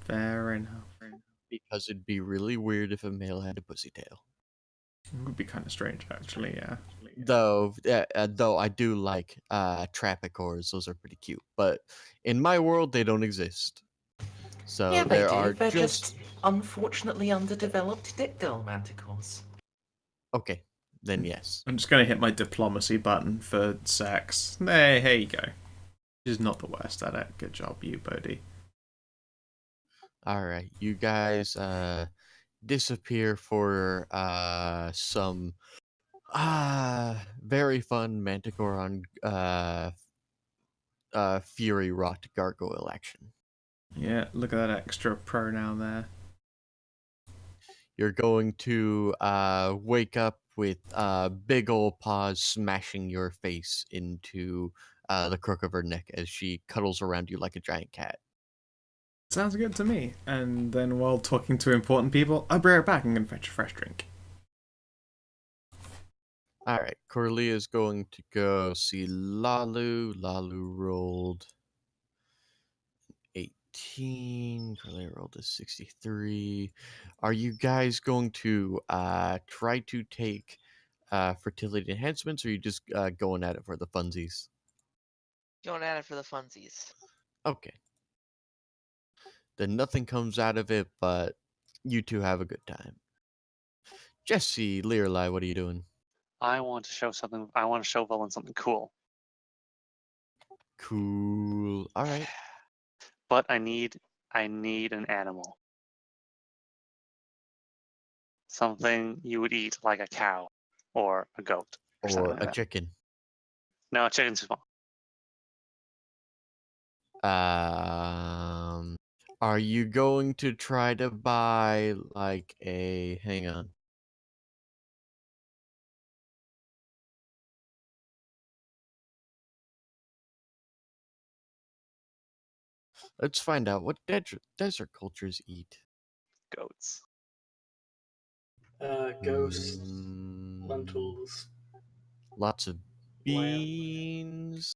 Fair enough. Because it'd be really weird if a male had a pussy tail. It would be kind of strange, actually, yeah. Though I do like trapicores. Those are pretty cute. But in my world, they don't exist. So Yeah, they there do. are They're just unfortunately underdeveloped dick girl manticores. Okay, then yes. I'm just going to hit my diplomacy button for sex. Hey, here you go. She's not the worst at it. Good job, you, Bodhi. All right, you guys disappear for some very fun Manticore on Fury Rot Gargoyle action. Yeah, look at that extra pronoun there. You're going to wake up with big ol' paws smashing your face into the crook of her neck as she cuddles around you like a giant cat. Sounds good to me. And then while talking to important people, I'll be right back. I'm going to fetch a fresh drink. All right, Corleia is going to go see Lalu. Lalu rolled 18. Corleia rolled a 63. Are you guys going to try to take fertility enhancements, or are you just going at it for the funsies? Going at it for the funsies. Okay. Then nothing comes out of it, but you two have a good time. Jesse, Learly, what are you doing? I want to show something. I want to show Velen something cool. Cool. All right. But I need an animal. Something you would eat, like a cow or a goat or something Or like a that. chicken. No, a chicken's too small. Are you going to try to buy like a? Hang on. Let's find out what desert cultures eat. Goats. Ghost, Mm, lentils, Lots of lamb, beans.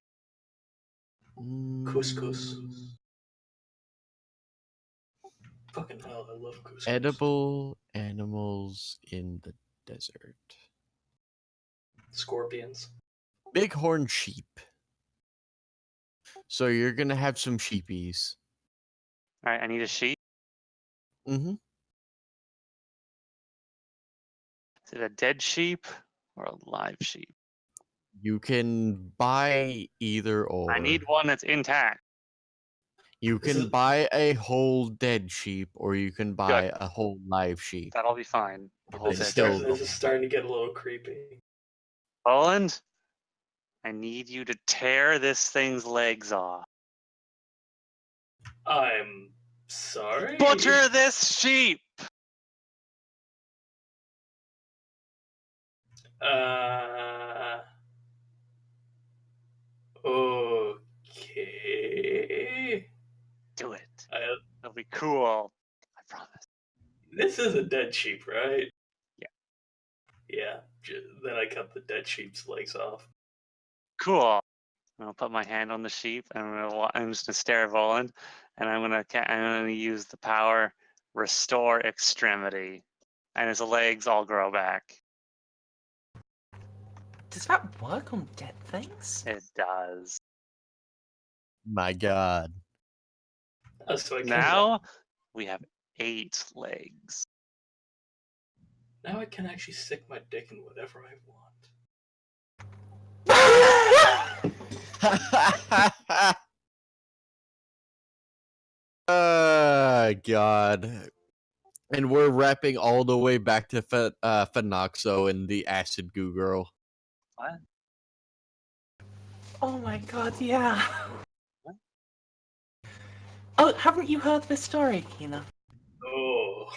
couscous. Mm, Fucking hell, I love couscous. Edible animals in the desert. Scorpions. Bighorn sheep. So you're gonna have some sheepies. All right, I need a sheep. Mm-hmm. Is it a dead sheep or a live sheep? You can buy either or. I need one that's intact. You This can is- buy a whole dead sheep, or you can buy Good. a whole live sheep. That'll be fine. The whole It's This is, dead still- sheep. this is starting to get a little creepy. Poland, I need you to tear this thing's legs off. I'm sorry. Butcher this sheep! Okay. Do it. I, It'll be cool. I promise. this is a dead sheep, right? Yeah. Yeah. Then I cut the dead sheep's legs off. Cool. I'm gonna put my hand on the sheep, and I'm just gonna stare at Voland, and I'm gonna use the power restore extremity, and his legs all grow back. Does that work on dead things? It does. My God. Oh, so I can, Now we have 8 legs. now I can actually stick my dick in whatever I want. God. And we're wrapping all the way back to Phenoxo and the acid goo girl. What? Oh my god, yeah. What? Oh, haven't you heard this story, Kina? Oh.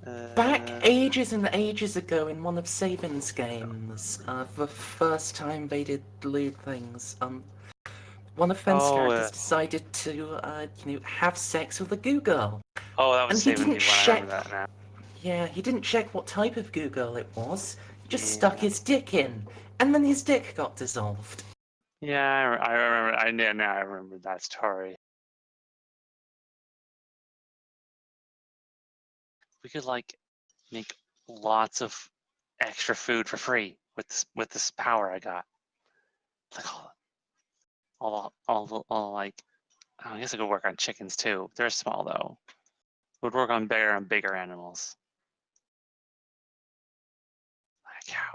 Back Uh, ages and ages ago in one of Saban's games, the first time they did lewd things, one of Fenn's Oh, characters decided to, have sex with a goo girl. oh, that was And he saving me didn't when I remember check. that now. Yeah, he didn't check what type of goo girl it was. He just Yeah. stuck his dick in, and then his dick got dissolved. Yeah, I remember. Now I remember that story. We could like make lots of extra food for free with this power I got. Like all like I guess I could work on chickens too. They're small though. Would work on bigger and bigger animals.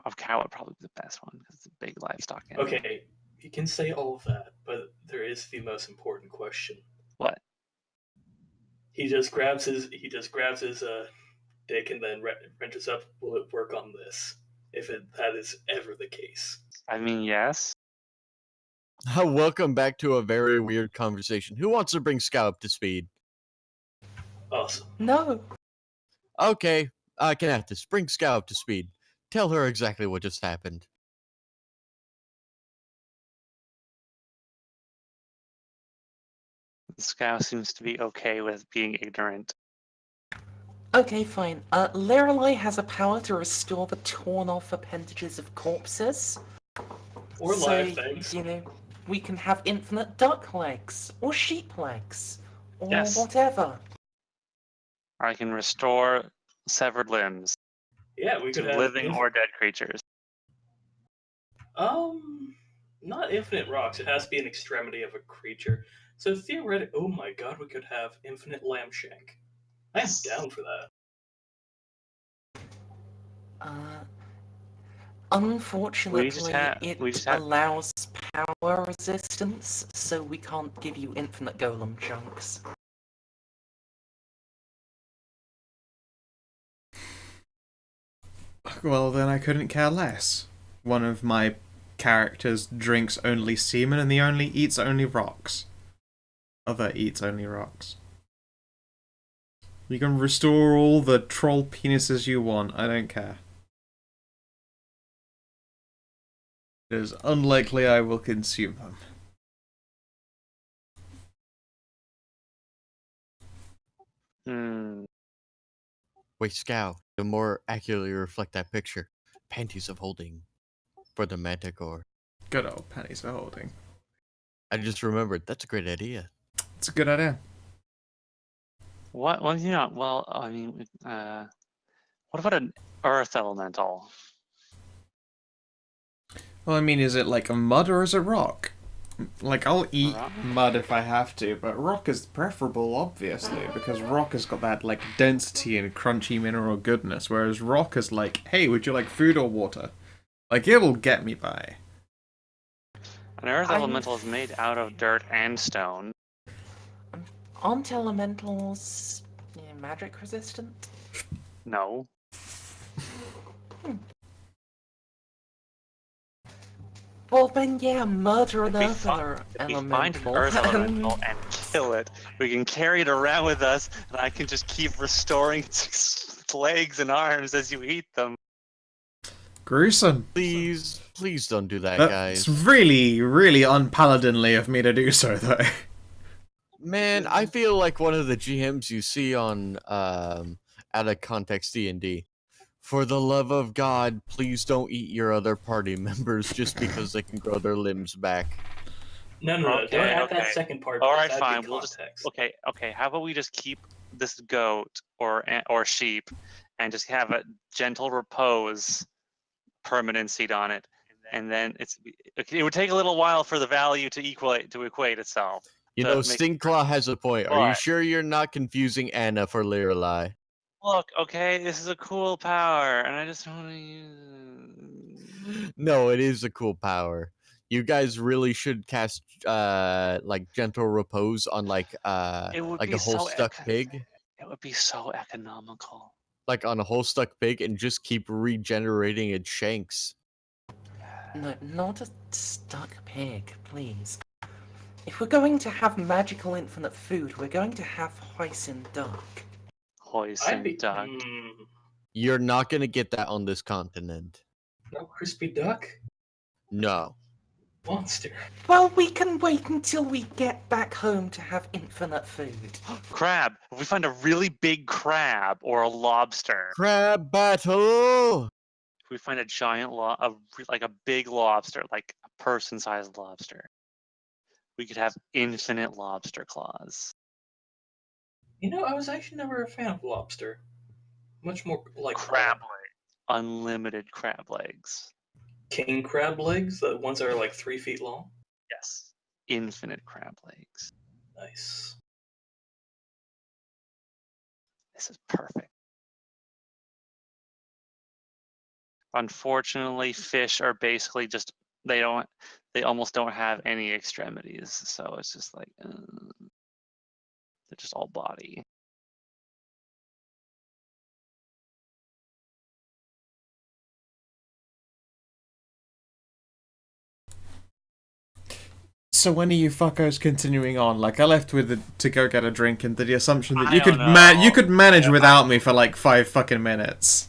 A cow would probably be the best one because it's a big livestock animal. Okay, you can say all of that, but there is the most important question. What? He just grabs his dick and then wrenches up. Will it work on this? If that is ever the case. I mean, yes. Welcome back to a very weird conversation. Who wants to bring Scout up to speed? Awesome. No. Okay, Canathus, bring Scout up to speed. Tell her exactly what just happened. Scout seems to be okay with being ignorant. Okay, fine. Lorelei has a power to restore the torn off appendages of corpses. Or So, live things. We can have infinite duck legs, or sheep legs, or Yes. whatever. I can restore severed limbs Yeah, we to could have living or dead creatures. not infinite rocks. It has to be an extremity of a creature. So theoretically, oh my god, we could have infinite lamb shank. I'm down for that. Unfortunately, we it just have allows power resistance, so we can't give you infinite golem chunks. Well, then I couldn't care less. One of my characters drinks only semen and the only eats only rocks. Other eats only rocks. You can restore all the troll penises you want, I don't care. It is unlikely I will consume them. Wait, Scout, to more accurately reflect that picture. Panties of holding for the manticore. Good old pennies for holding. I just remembered, that's a great idea. It's a good idea. What? Well, well, I mean, what about an earth elemental? Well, I mean, is it like a mud or is it rock? Like, I'll eat Rock? mud if I have to, but rock is preferable, obviously, because rock has got that, like, density and crunchy mineral goodness, whereas rock is like, hey, would you like food or water? Like, it'll get me by. An earth elemental is made out of dirt and stone. Aren't elementals magic resistant? No. Well then, yeah, murder an If we find an elemental. earth elemental and kill it, we can carry it around with us, and I can just keep restoring its legs and arms as you eat them. Gruesome. Please don't do that, That's guys. really, really unpaladinly of me to do so, though. Man, I feel like one of the GMs you see on out of context D&D. For the love of God, please don't eat your other party members just because they can grow their limbs back. No, Okay, don't add that okay. second part. All because right, that'd fine. be We'll just context. okay. How about we just keep this goat or sheep, and just have a gentle repose permanency on it, and then it would take a little while for the value to equate itself. You know, Stinkclaw has a point. Are you What? sure you're not confusing Anna for Lirelai? Look, okay, this is a cool power, and I just want to use. No, it is a cool power. You guys really should cast like gentle repose on like It would like be a whole so stuck pig. It would be so economical. Like on a whole stuck pig and just keep regenerating its shanks. No, not a stuck pig, please. If we're going to have magical infinite food, we're going to have hoisin duck. hoisin duck. You're not gonna get that on this continent. No crispy duck? No. Monster. Well, we can wait until we get back home to have infinite food. Crab. If we find a really big crab or a lobster, Crab battle! if we find a giant like a big lobster, like a person-sized lobster, we could have infinite lobster claws. You know, I was actually never a fan of lobster. Much more like Crab legs. Unlimited crab legs. king crab legs, the ones that are like 3 feet long. Yes. Infinite crab legs. Nice. This is perfect. Unfortunately, fish are basically just they almost don't have any extremities, so it's just like they're just all body. So when are you fuckers continuing on? Like, I left to go get a drink under the assumption that I you could don't know. you could manage without me for like 5 fucking minutes.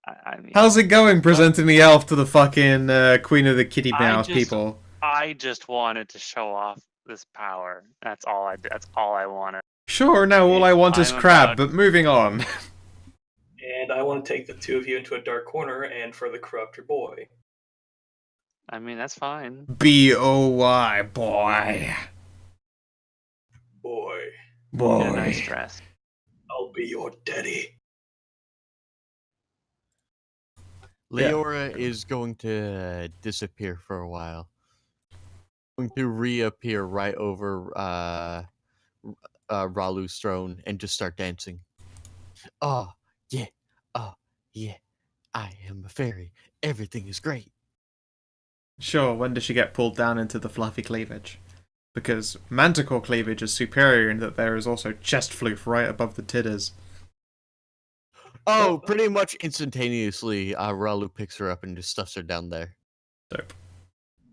I mean, How's it going presenting the elf to the fucking Queen of the Kitty I Mouse just- people? I just wanted to show off this power. That's all I did. That's all I wanted. Sure, now all I want is I'm crab, about- but moving on. And I want to take the two of you into a dark corner and further corrupt your boy. I mean, that's fine. B-O-Y, boy. Boy, Boy. Get a nice dress. I'll be your daddy. Yeah. Leora is going to disappear for a while. Going to reappear right over Ralu's throne and just start dancing. Oh, yeah. Oh, yeah. I am a fairy. Everything is great. Sure, when does she get pulled down into the fluffy cleavage? Because manticore cleavage is superior in that there is also chest floof right above the titters. Oh, pretty much instantaneously, Ralu picks her up and just stuffs her down there. Dope.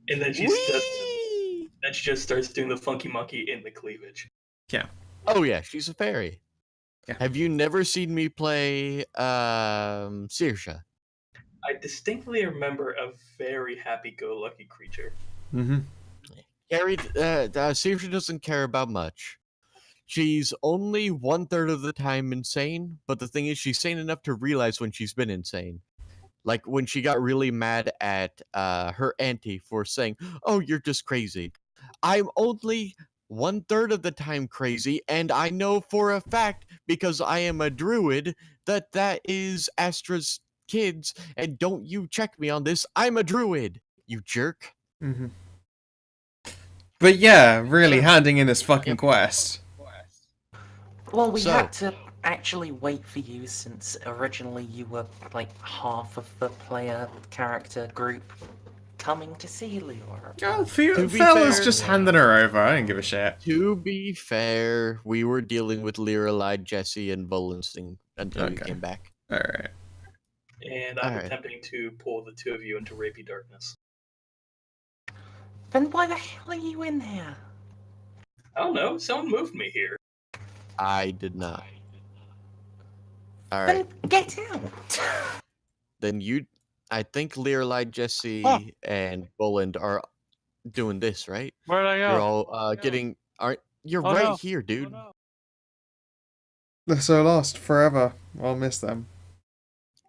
And then she Whee! just starts doing the funky monkey in the cleavage. Oh yeah, she's a fairy. Yeah. Have you never seen me play Saoirse? I distinctly remember a very happy-go-lucky creature. Mm-hmm. Saoirse doesn't care about much. She's only 1/3 of the time insane, but the thing is, she's sane enough to realize when she's been insane. Like when she got really mad at her auntie for saying, "Oh, you're just crazy." I'm only 1/3 of the time crazy, and I know for a fact because I am a druid that is Astra's kids. And don't you check me on this? I'm a druid, you jerk. Mm-hmm. But yeah, really So- handing in this fucking Yep. quest. Well, we So- had to actually wait for you since originally you were like half of the player character group coming to see Leora. Oh, To be fella's fair- just handing her over. I didn't give a shit. To be fair, we were dealing with Lirelai, Jesse, and Volensting until you Okay. came back. Alright. And I'm Alright. attempting to pull the two of you into rapey darkness. Then why the hell are you in here? I don't know, someone moved me here. I did not. Alright, Then get out! then you... I think Lirelai, Jesse, Huh. and Boland are doing this, right? Where'd I go? You're all getting... You're Oh, right no. here, dude. Oh, no. They're so lost forever. I'll miss them.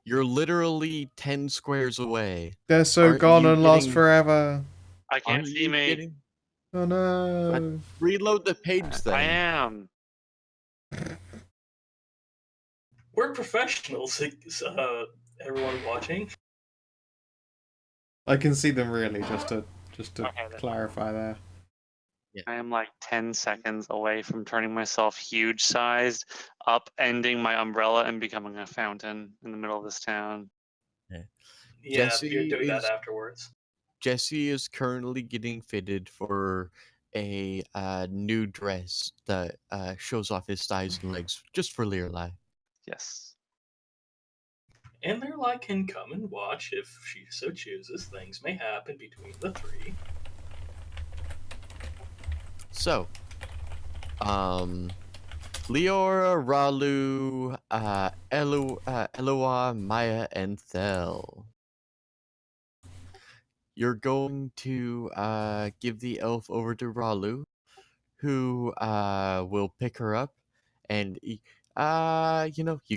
You're literally 10 squares away. They're so Aren't gone you and lost getting- forever. I can't Aren't see you me. getting- Oh no. Reload the page then. I am. We're professionals, everyone watching. I can see them really, just to Okay, then. clarify there. I am like 10 seconds away from turning myself huge sized, upending my umbrella and becoming a fountain in the middle of this town. Yeah, Jesse you're doing that is- afterwards. Jesse is currently getting fitted for a new dress that shows off his thighs and legs just for Lirelai. Yes. And Lirelai can come and watch if she so chooses. Things may happen between the three. So, Leora, Ralu, Eloa, Maya, and Thel. You're going to give the elf over to Ralu, who will pick her up, and you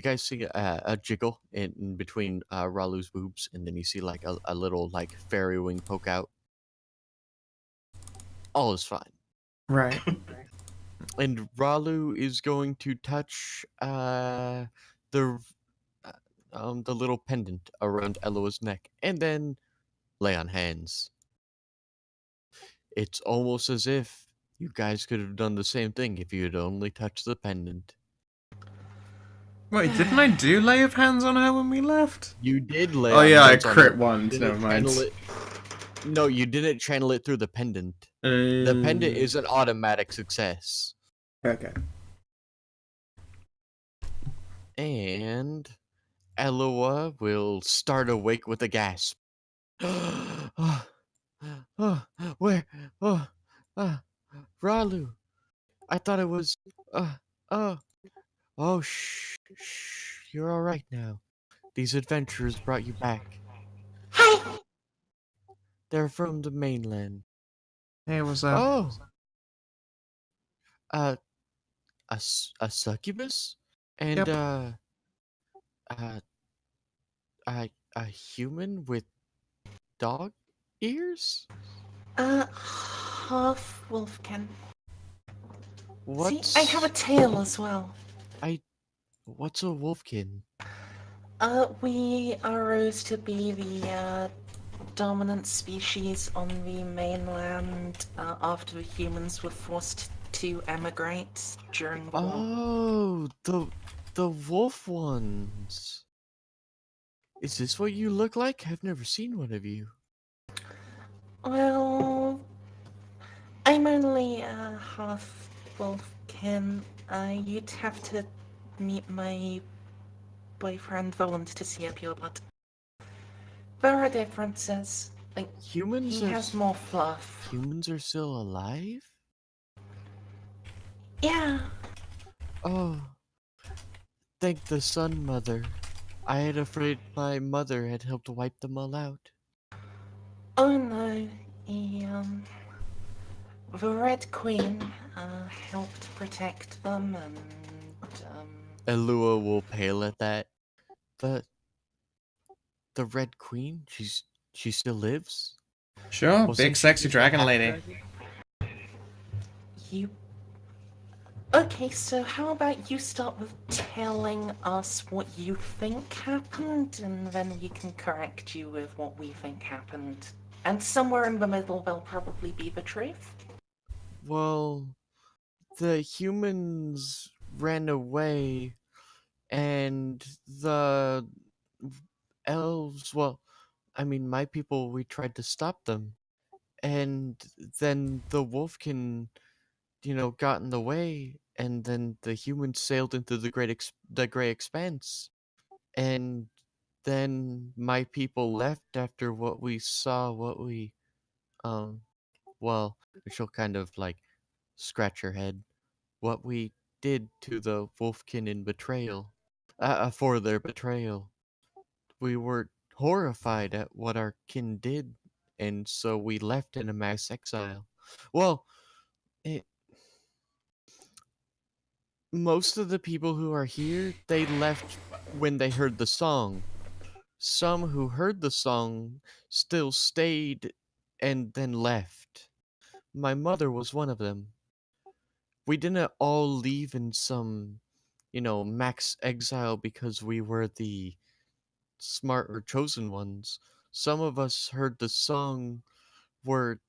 guys see a jiggle in between Ralu's boobs, and then you see like a little like fairy wing poke out. All is fine. Right. And Ralu is going to touch the the little pendant around Eloa's neck, and then lay on hands. It's almost as if you guys could have done the same thing if you had only touched the pendant. Wait, didn't I do lay of hands on her when we left? You did lay Oh on yeah, I hands on crit her. once. You Never didn't mind. channel it. No, you didn't channel it through the pendant. The pendant is an automatic success. Okay. And Eloa will start awake with a gasp. Where? Ralu. I thought it was. Oh. Oh, shh. You're alright now. These adventurers brought you back. Hi! They're from the mainland. Hey, what's up? Oh. A succubus? And, Yep. a human with dog ears? Half wolfkin. What's... See, I have a tail as well. What's a wolfkin? We arose to be the dominant species on the mainland after humans were forced to emigrate during the war. Oh, the wolf ones. Is this what you look like? I've never seen one of you. Well, I'm only half wolfkin. You'd have to meet my boyfriend Voland to see a pure blood. There are differences. Like, Humans he are has more fluff. Humans are still alive? Yeah. Oh, thank the Sun Mother. I had afraid my mother had helped wipe them all out. Oh no. The Red Queen helped protect them and Elua will pale at that. The Red Queen? She still lives? Sure, Wasn't big she sexy just a dragon half lady. dragon? you. Okay, so how about you start with telling us what you think happened, and then we can correct you with what we think happened. And somewhere in the middle, there'll probably be the truth. Well, the humans ran away, and the elves, well, I mean, my people, we tried to stop them. And then the wolfkin, got in the way, and then the humans sailed into the gray expanse. And then my people left after what we saw, um, well, she'll kind of like scratch her head. What we did to the wolfkin in betrayal, for their betrayal. We were horrified at what our kin did, and so we left in a mass exile. Well, it, most of the people who are here, they left when they heard the song. Some who heard the song still stayed and then left. My mother was one of them. We didn't all leave in some, max exile because we were the smart or chosen ones. Some of us heard the song, were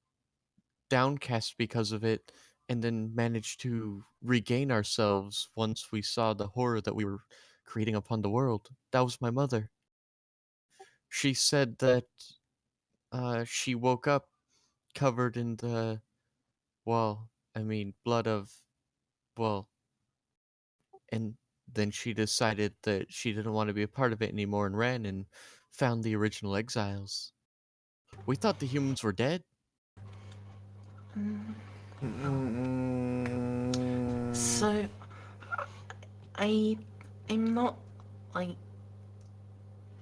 downcast because of it, and then managed to regain ourselves once we saw the horror that we were creating upon the world. That was my mother. She said that she woke up covered in the, well, I mean, blood of, well, and then she decided that she didn't want to be a part of it anymore and ran and found the original exiles. We thought the humans were dead. So, I'm not like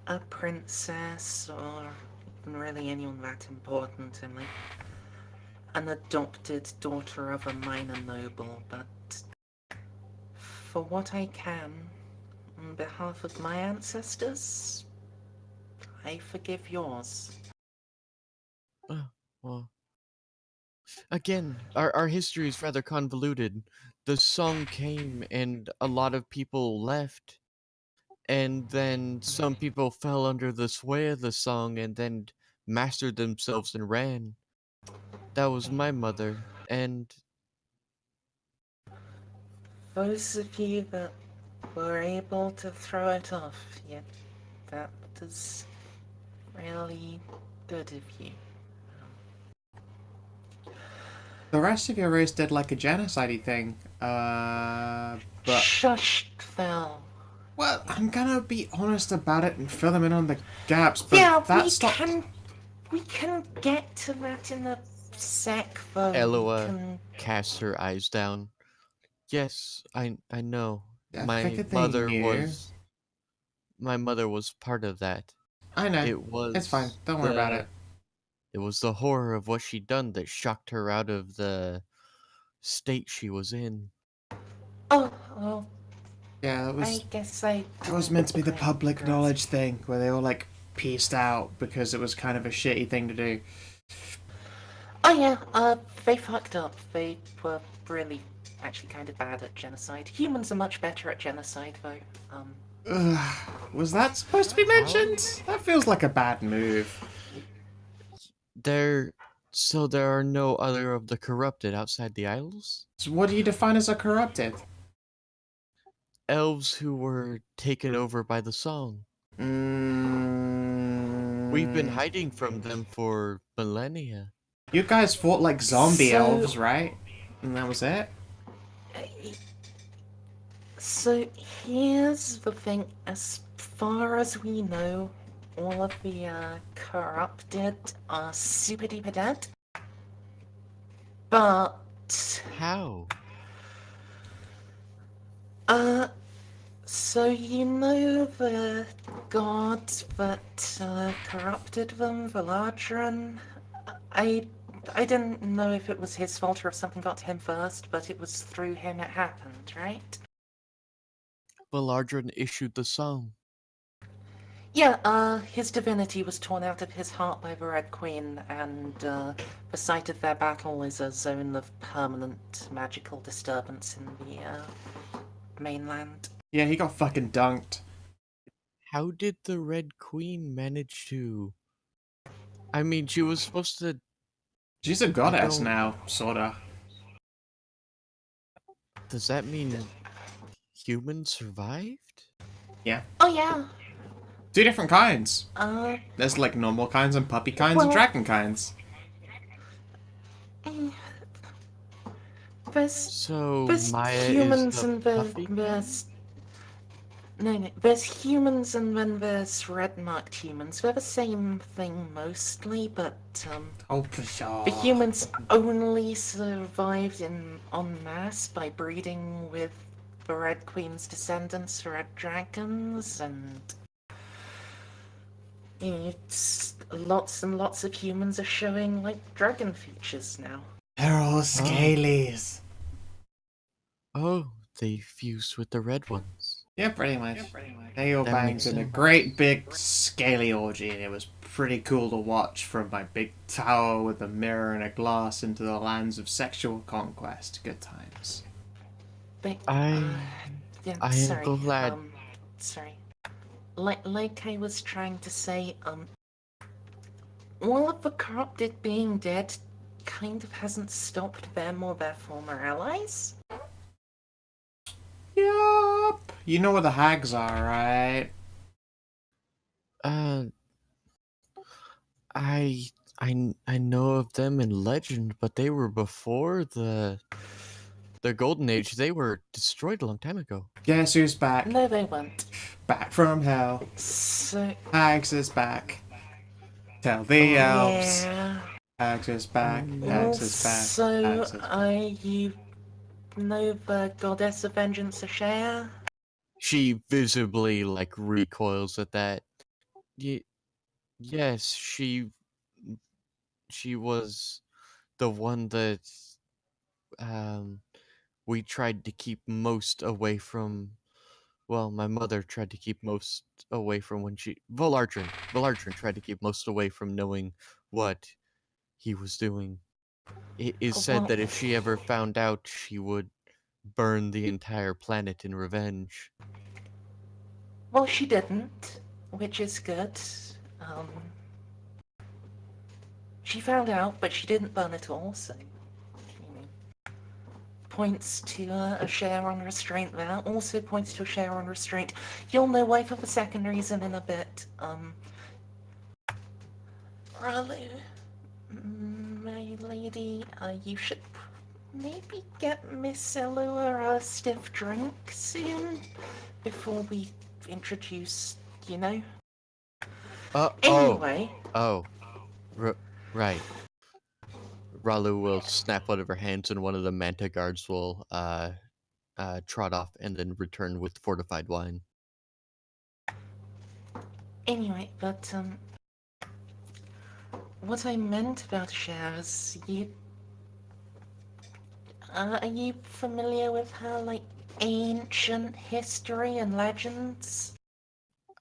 a princess or even really anyone that important. I'm like an adopted daughter of a minor noble, but for what I can, on behalf of my ancestors, I forgive yours. Well, again, our history is rather convoluted. The song came and a lot of people left, and then some people fell under the sway of the song and then mastered themselves and ran. That was my mother, and Those of you that were able to throw it off, yeah, that is really good of you. The rest of your race did like a genocide thing. But Shush, Phil. well, I'm gonna be honest about it and fill them in on the gaps. But Yeah, that stopped. we can get to that in a sec, though. Eloa cast her eyes down. Yes, I know. I figured they knew. My mother was part of that. I know. It It's fine. was Don't worry about it. it was the horror of what she'd done that shocked her out of the state she was in. Oh, well, Yeah, I guess I. that was meant to be the quite public grasp. knowledge thing where they all like pieced out because it was kind of a shitty thing to do. Oh yeah, they fucked up. They were really actually kind of bad at genocide. Humans are much better at genocide, though. Was that supposed to be mentioned? That feels like a bad move. So there are no other of the corrupted outside the Isles? So what do you define as a corrupted? Elves who were taken over by the song. We've been hiding from them for millennia. You guys fought like zombie So- elves, right? And that was it? So here's the thing: as far as we know, all of the corrupted are super duper dead. But How? so you know the god that corrupted them, Valadran? I didn't know if it was his fault or if something got to him first, but it was through him it happened, right? Valardran issued the song. Yeah, his divinity was torn out of his heart by the Red Queen, and the site of their battle is a zone of permanent magical disturbance in the mainland. Yeah, he got fucking dunked. How did the Red Queen manage to... I mean, she was supposed to... She's a goddess don't- now, sorta. Does that mean humans survived? Oh yeah, Two different kinds. uh, There's like normal kinds and puppy kinds and Well- dragon kinds. eh, there's So There's Maya humans is the and puppy? there's no. There's humans and then there's red marked humans. They're the same thing mostly, but Oh, for sure. the humans only survived in en masse by breeding with the Red Queen's descendants, red dragons, and it's lots and lots of humans are showing like dragon features now. They're all scalies. Oh, they fused with the red ones. Yeah, pretty much. They all That banged makes in a sense. great big scaly orgy, and it was pretty cool to watch from my big tower with a mirror and a glass into the lands of sexual conquest. Good times. But, yeah, I am sorry, glad. sorry. Like I was trying to say, all of the corrupted being dead kind of hasn't stopped them or their former allies. Yup. You know where the hags are, right? I know of them in legend, but they were before the Golden Age. They were destroyed a long time ago. Guess who's back? No, they weren't. Back from hell. So, Hags is back. Tell the elves. yeah. Hags is back. Hags is back. So, Hags is back. you know the goddess of vengeance, Ashea? She visibly like recoils at that. Yes, she was the one that um we tried to keep most away from. Well, my mother tried to keep most away from when she Valardrin tried to keep most away from knowing what he was doing. It is said Well, that if she ever found out, she would burn the entire planet in revenge. well, she didn't, which is good. Um, she found out, but she didn't burn it all, so points to a share on restraint there. Also points to a share on restraint. You'll know why for the second reason in a bit. Ralu, my lady, you should maybe get Miss Elua a stiff drink soon before we introduce, you know? Uh oh Anyway, oh, right. Ralu will snap one of her hands, and one of the Manta guards will trot off and then return with fortified wine. but what I meant about shares, are you familiar with her, like, ancient history and legends?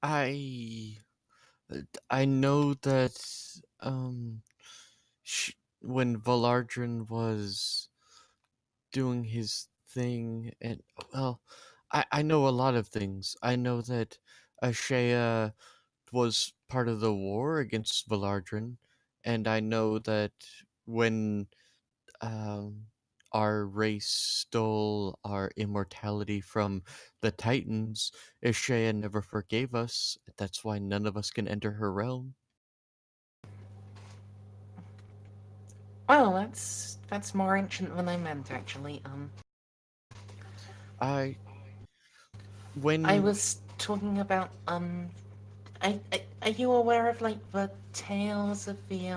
I I know that sh- when Valardrin was doing his thing, and well, I know a lot of things. I know that Ashea was part of the war against Valardrin, and I know that when um our race stole our immortality from the Titans, Ashea never forgave us. That's why none of us can enter her realm. Well, that's more ancient than I meant, actually. I I when was talking about, are you aware of, like, the tales of the,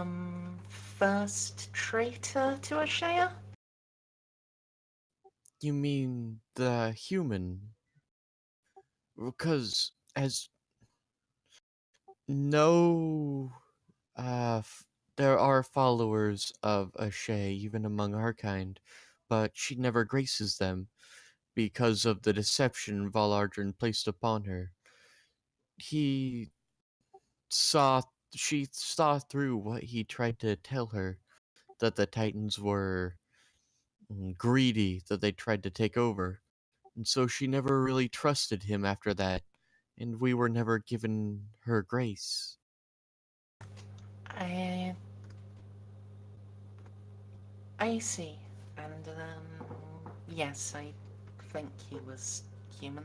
first traitor to Ashea? You mean the human? Because as no there are followers of Ashay even among our kind, but she never graces them because of the deception Valardrin placed upon her. He saw she saw through what he tried to tell her, that the Titans were greedy, that they tried to take over. And so she never really trusted him after that, and we were never given her grace. I I see. And yes, I think he was human.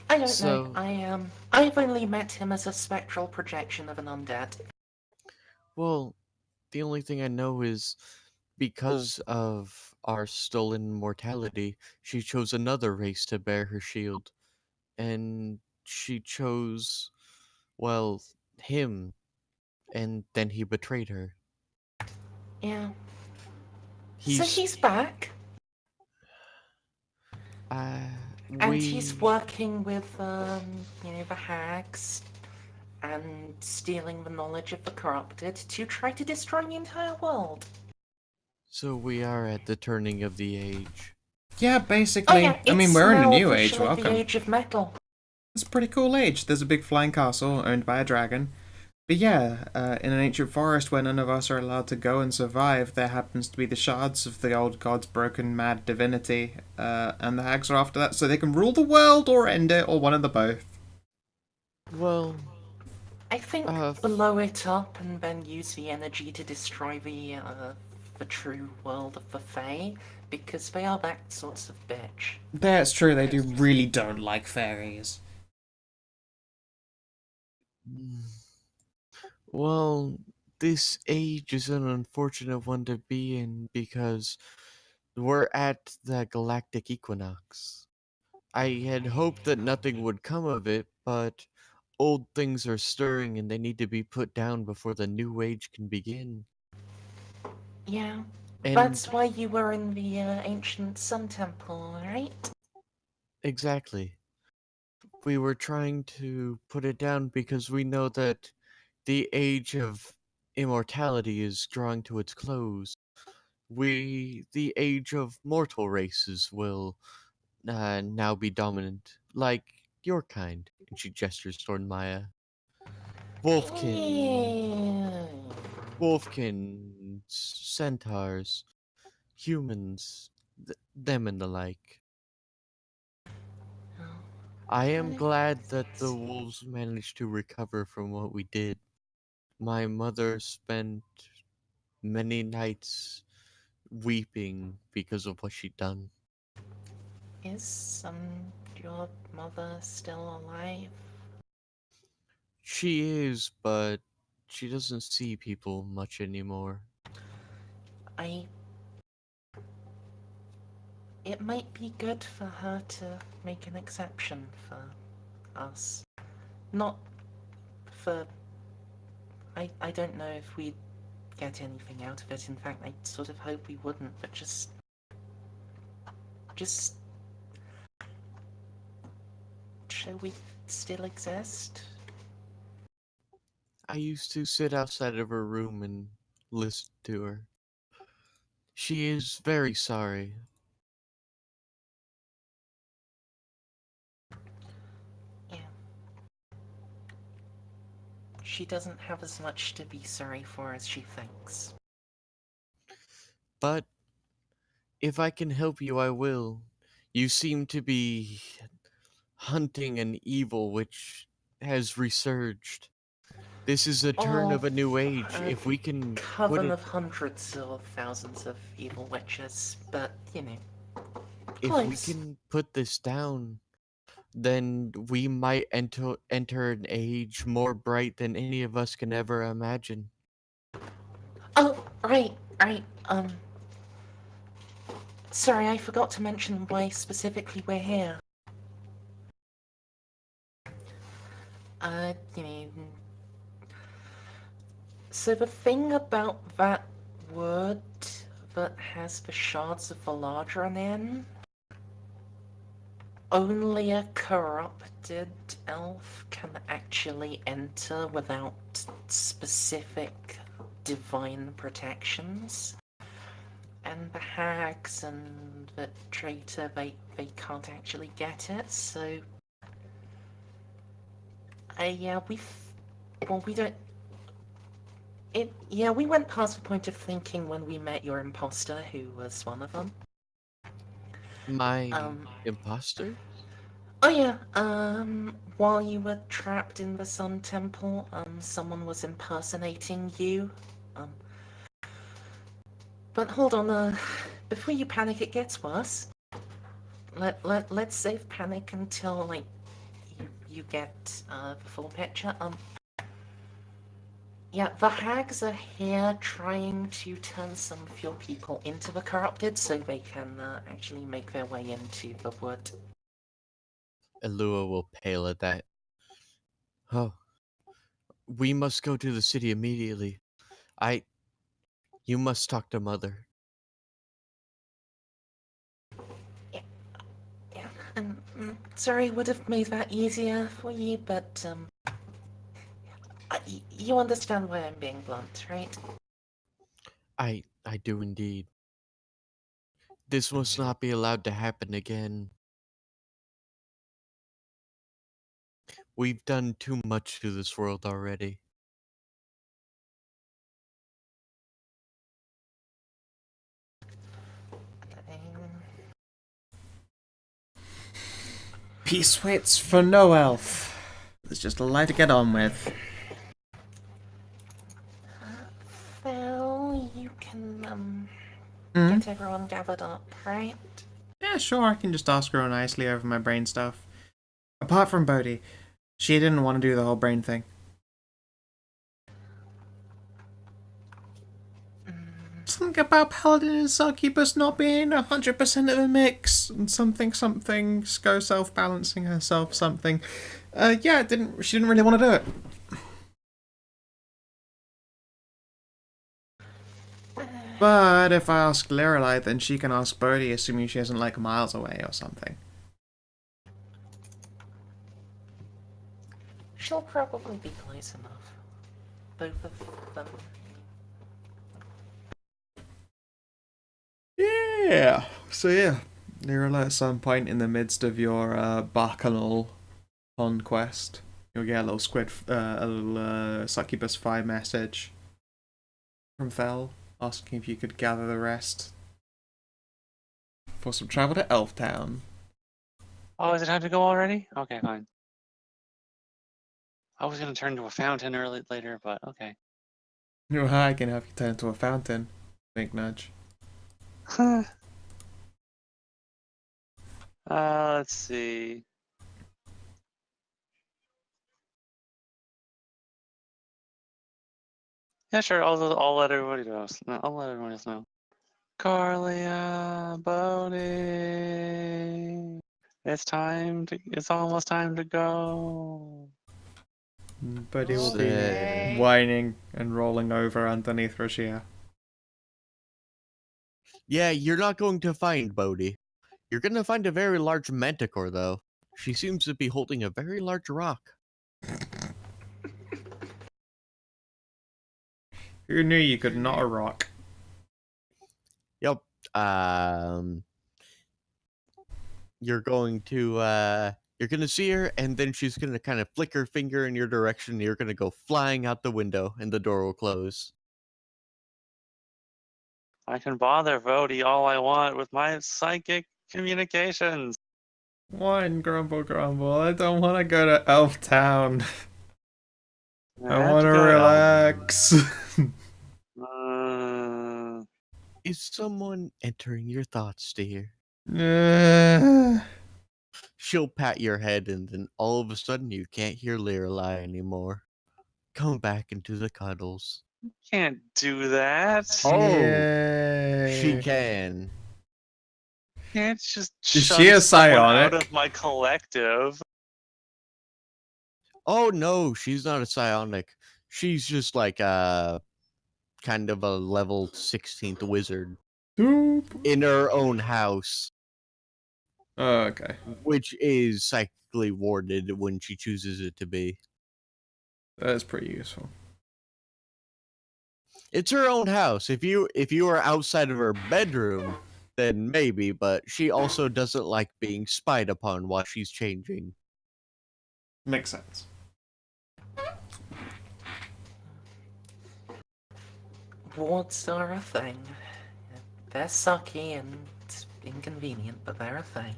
I don't know. So, I've only met him as a spectral projection of an undead. well, the only thing I know is because of our stolen mortality, she chose another race to bear her shield. And she chose, well, him, and then he betrayed her. Yeah. So He's, he's back, uh, and he's we, working with the hags and stealing the knowledge of the corrupted to try to destroy the entire world. so we are at the turning of the age. Yeah, Oh basically. yeah, I mean, it's we're in a now new age. officially the Welcome. age of metal. It's a pretty cool age. There's a big flying castle owned by a dragon. But yeah, in an ancient forest where none of us are allowed to go and survive, there happens to be the shards of the old god's broken mad divinity, and the hags are after that so they can rule the world or end it, or one of the both. Well, I think blow it up and then use the energy to destroy the true world of the Fae, because they are that sorts of bitch. That's true, they do really don't like fairies. well, this age is an unfortunate one to be in because we're at the galactic equinox. I had hoped that nothing would come of it, but old things are stirring and they need to be put down before the new age can begin. Yeah, And that's why you were in the ancient Sun Temple, right? Exactly. We were trying to put it down because we know that the age of immortality is drawing to its close. The age of mortal races will now be dominant, like your kind. And she gestures toward Maya. Wolfkin, wolfkin, centaurs, humans, them and the like. I am glad that the wolves managed to recover from what we did. My mother spent many nights weeping because of what she'd done. Is your mother still alive? She is, but she doesn't see people much anymore. I. It might be good for her to make an exception for us. Not for. I don't know if we'd get anything out of it. In fact, I sort of hope we wouldn't, but just. Shall we still exist? I used to sit outside of her room and listen to her. She is very sorry. Yeah. She doesn't have as much to be sorry for as she thinks. But if I can help you, I will. You seem to be hunting an evil which has resurged. This is a turn Oh, of a new age. a If we can put coven it, of hundreds or thousands of evil witches, but, if we close. can put this down, then we might enter an age more bright than any of us can ever imagine. Oh, right. Sorry, I forgot to mention why specifically we're here. Uh, you know, so the thing about that wood that has the shards of Valadron in, only a corrupted elf can actually enter without specific divine protections. And the hags and the traitor, they can't actually get it, so... yeah, we don't... Yeah, we went past the point of thinking when we met your imposter, who was one of them. My Um, imposter? oh yeah, while you were trapped in the Sun Temple, someone was impersonating you. Um, but hold on, before you panic, it gets worse. Let's save panic until, like, you get, the full picture. Yeah, the hags are here trying to turn some of your people into the corrupted so they can, actually make their way into the wood. Elua will pale at that. Oh, we must go to the city immediately. I. You must talk to Mother. Yeah, and sorry, would have made that easier for you, but, you understand why I'm being blunt, right? I do indeed. This must not be allowed to happen again. We've done too much to this world already. Peace waits for no elf. There's just a lot to get on with. Well, you can, Hmm? get everyone gathered up, right? Yeah, sure, I can just ask her nicely over my brain stuff. Apart from Bodhi, she didn't want to do the whole brain thing. Something about Paladin and Succubus not being 100% of the mix, and something, go self-balancing herself, something. Yeah, she didn't really want to do it. But if I ask Lorelei, then she can ask Bodhi, assuming she isn't like miles away or something. she'll probably be close enough. Both of them. Yeah. So yeah, you're at some point in the midst of your bacchanal conquest. You'll get a little succubus fire message from Fel asking if you could gather the rest for some travel to Elftown. Oh, is it time to go already? Okay, fine. I was gonna turn to a fountain later, but okay. I can help you turn into a fountain. Wink nudge. Let's see. Yeah, sure. I'll let everybody know. I'll let everyone else know. Carlia, Bodhi. It's almost time to go. But he will be Sick. whining and rolling over underneath Roshia. Yeah, you're not going to find Bodhi. You're going to find a very large manticore, though. She seems to be holding a very large rock. Who knew you could not a rock? Yep. You're going to see her, and then she's going to kind of flick her finger in your direction, and you're going to go flying out the window, and the door will close. I can bother Bodhi all I want with my psychic communications. One grumble. I don't want to go to Elf Town. I have want to go to relax. Is someone entering your thoughts, dear? She'll pat your head, and then all of a sudden you can't hear Lirelai anymore. Come back into the cuddles. Can't do that. Oh, she Yay. can. Can't just Is shun she a someone out psionic? of my collective. Oh no, she's not a psionic. She's just like kind of a level 16th wizard Doop. in her own house, Oh, okay. which is psychically warded when she chooses it to be. That's pretty useful. It's her own house. If you are outside of her bedroom, then maybe, but she also doesn't like being spied upon while she's changing. Makes sense. Wards are a thing. They're sucky and inconvenient, but they're a thing.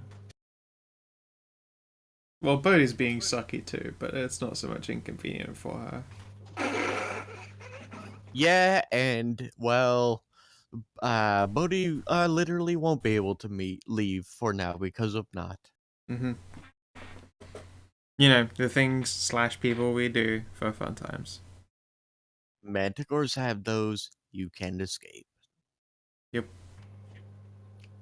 Well, Bodhi's being sucky too, but it's not so much inconvenient for her. Yeah, and well, Bodhi literally won't be able to leave for now because of not. Mm-hmm. You know, the things / people we do for fun times. Manticores have those. You can escape. Yep.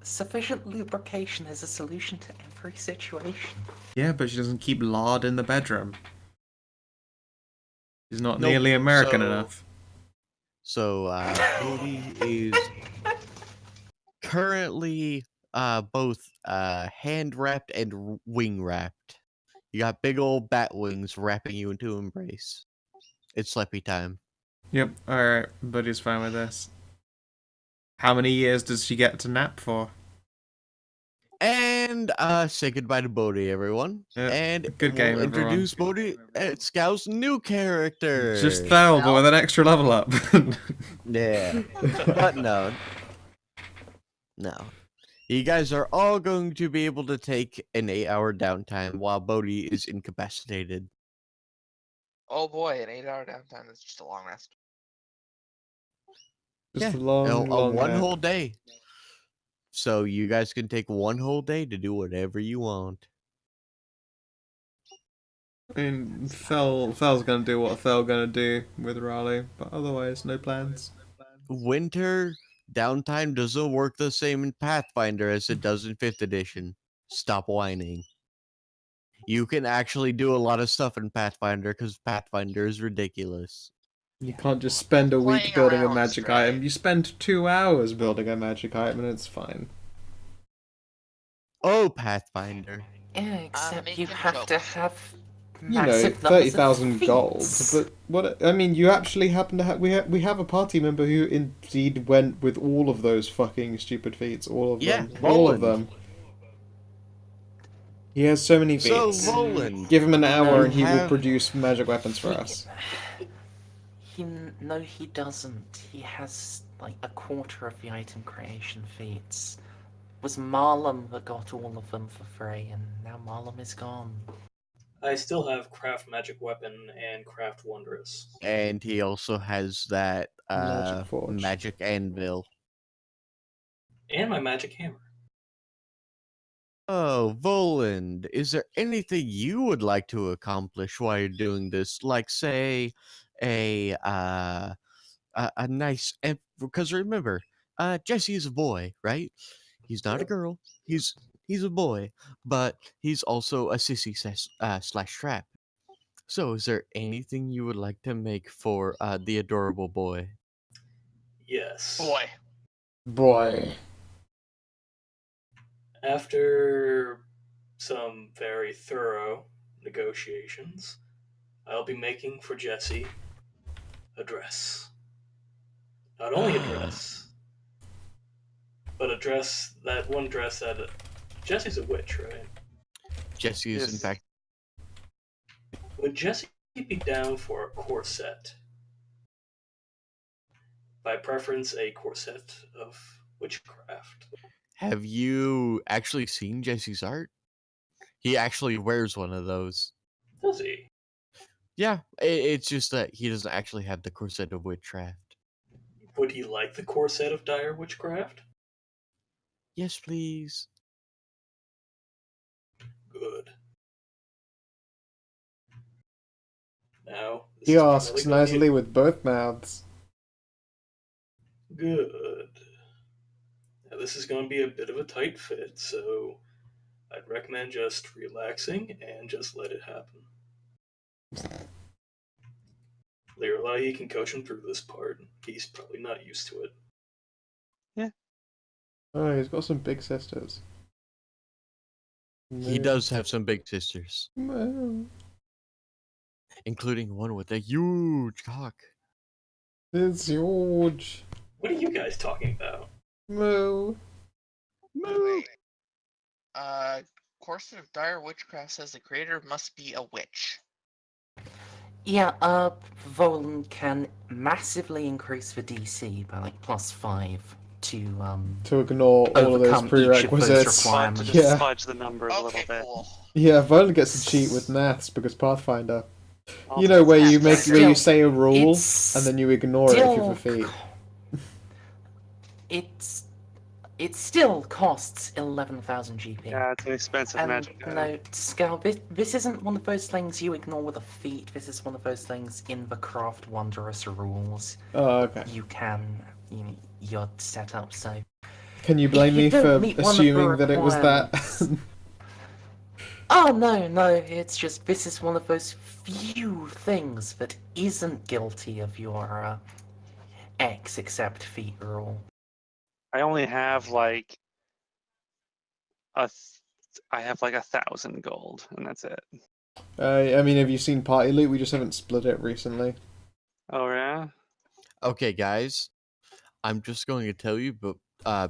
Sufficient lubrication is a solution to every situation. Yeah, but she doesn't keep lard in the bedroom. She's not Nope, nearly American so- enough. So, Bodhi is currently both hand wrapped and wing wrapped. You got big old bat wings wrapping you into embrace. It's sleepy time. Yep, alright, Bodhi's fine with this. How many years does she get to nap for? And say goodbye to Bodhi, everyone. Yeah, And good game, we'll everyone. introduce Bodhi, Scout's new character. Just fell, but with an extra level up. Yeah, but no. You guys are all going to be able to take an 8-hour downtime while Bodhi is incapacitated. Oh boy, an 8-hour downtime. That's just a long rest. Just Yeah, a long, a long one nap. whole day. So you guys can take one whole day to do whatever you want. I mean, Fel's gonna do what Fel gonna do with Raleigh, but otherwise, no plans. Winter downtime doesn't work the same in Pathfinder as it does in 5th edition. Stop whining. You can actually do a lot of stuff in Pathfinder because Pathfinder is ridiculous. You can't just spend a week Playing building a around, magic Stray. item. You spend 2 hours building a magic item and it's fine. Oh, Pathfinder. Yeah, except you making have to jokes. have you know, massive numbers of 30,000 gold. feats. But what I mean, you actually happen to have we have a party member who indeed went with all of those fucking stupid feats, all of Yeah, them, all of Roland. them. He has so many So, feats. Roland, Give him an hour No. and he will have- produce magic weapons for us. No, he doesn't. He has like a quarter of the item creation feats. It was Marlem that got all of them for free, and now Marlem is gone. I still have craft magic weapon and craft wondrous. and he also has that Magic forge. magic anvil. And my magic hammer. Oh, Voland, is there anything you would like to accomplish while you're doing this? Like, say, a nice, because remember, Jesse is a boy, right? He's not a girl. He's a boy, but he's also a sissy slash trap. So, is there anything you would like to make for the adorable boy? Yes. Boy. Boy. After some very thorough negotiations, I'll be making for Jesse a dress. Not only a dress, but a dress, that one dress that Jesse's a witch, right? Jesse is in Yes. fact. Would Jesse be down for a corset? By preference, a corset of witchcraft. Have you actually seen Jesse's art? He actually wears one of those. Does he? Yeah, it's just that he doesn't actually have the corset of witchcraft. Would he like the corset of dire witchcraft? Yes, please. Good. Now, this He is asks probably gonna be nicely with both mouths. good. Now, this is going to be a bit of a tight fit, so I'd recommend just relaxing and just let it happen. Lirelai, can coach him through this part. He's probably not used to it. Oh, he's got some big sisters. He does have some big sisters, No. including one with a huge cock. It's huge. What are you guys talking about? Moo. Wait. Corset of Dire Witchcraft says the creator must be a witch. Yeah, Volan can massively increase the DC by like +5 To ignore all of those overcome each of those prerequisites. requirements. To Yeah. just fudge the numbers a Okay, little bit. cool. Yeah, Violet gets to cheat with maths because Pathfinder. Also, You know where Yeah, you but make where you still, say a rule it's and then you ignore it if you still defeat. it still costs 11,000 GP. yeah, it's an expensive And magic item. no, Scal, this isn't one of those things you ignore with a feat. This is one of those things in the Craft Wondrous rules. Oh, okay. You're set up so. Can you blame you me don't for meet one of the assuming that it was that? requirements- Oh no, it's just this is one of those few things that isn't guilty of your X except feat rule. I only have like I have like 1,000 gold, and that's it. I mean, have you seen Party Loot? We just haven't split it recently. Oh yeah. Okay, guys, I'm just going to tell you, but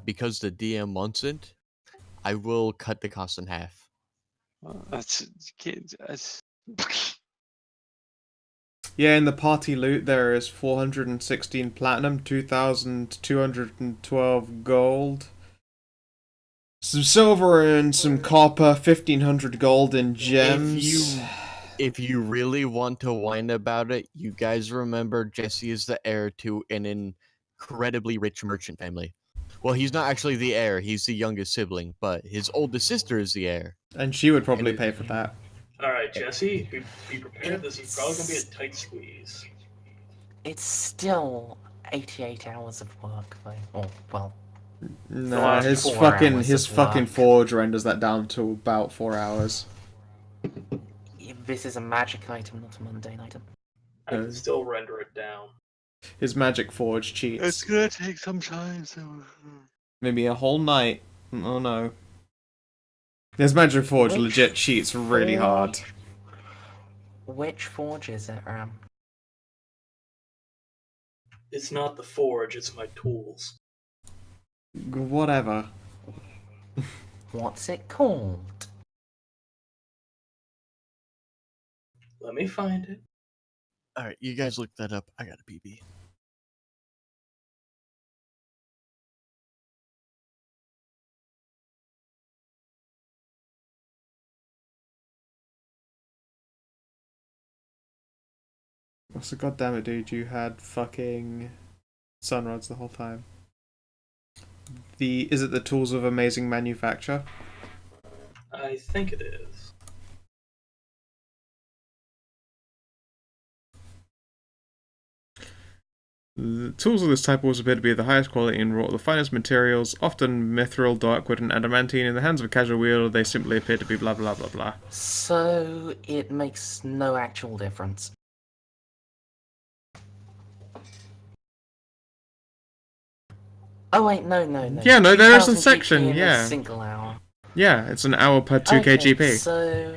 because the DM wants it, I will cut the cost in half. That's Yeah, in the Party Loot there is 416 platinum, 2,212 gold, some silver and some copper, 1,500 gold in gems. If you really want to whine about it, you guys remember Jesse is the heir to an incredibly rich merchant family. Well, he's not actually the heir, he's the youngest sibling, but his oldest sister is the heir. And she would probably pay for that. Alright, Jesse, be prepared. This is probably going to be a tight squeeze. It's still 88 hours of work though. Or well, Nah, his 4 fucking hours his of fucking work. forge renders that down to about 4 hours. This is a magic item, not a mundane item. I can still render it down. His magic forge cheats. It's gonna take some time. So Maybe a whole night. Oh no. His magic forge legit cheats really hard. Which forge is it, Ram? It's not the forge, it's my tools. Whatever. What's it called? Let me find it. All right, you guys look that up. I got a pee. So goddammit, dude, you had fucking sunrods the whole time. Is it the tools of amazing manufacture? I think it is. The tools of this type always appear to be of the highest quality and wrought of the finest materials, often mithril, darkwood, and adamantine. In the hands of a casual wielder, they simply appear to be blah blah blah blah. So it makes no actual difference. Oh wait, no. Yeah, no, there is a 2000 section, GP in yeah. a single hour. Yeah, it's an hour per 2k Okay, GP. so...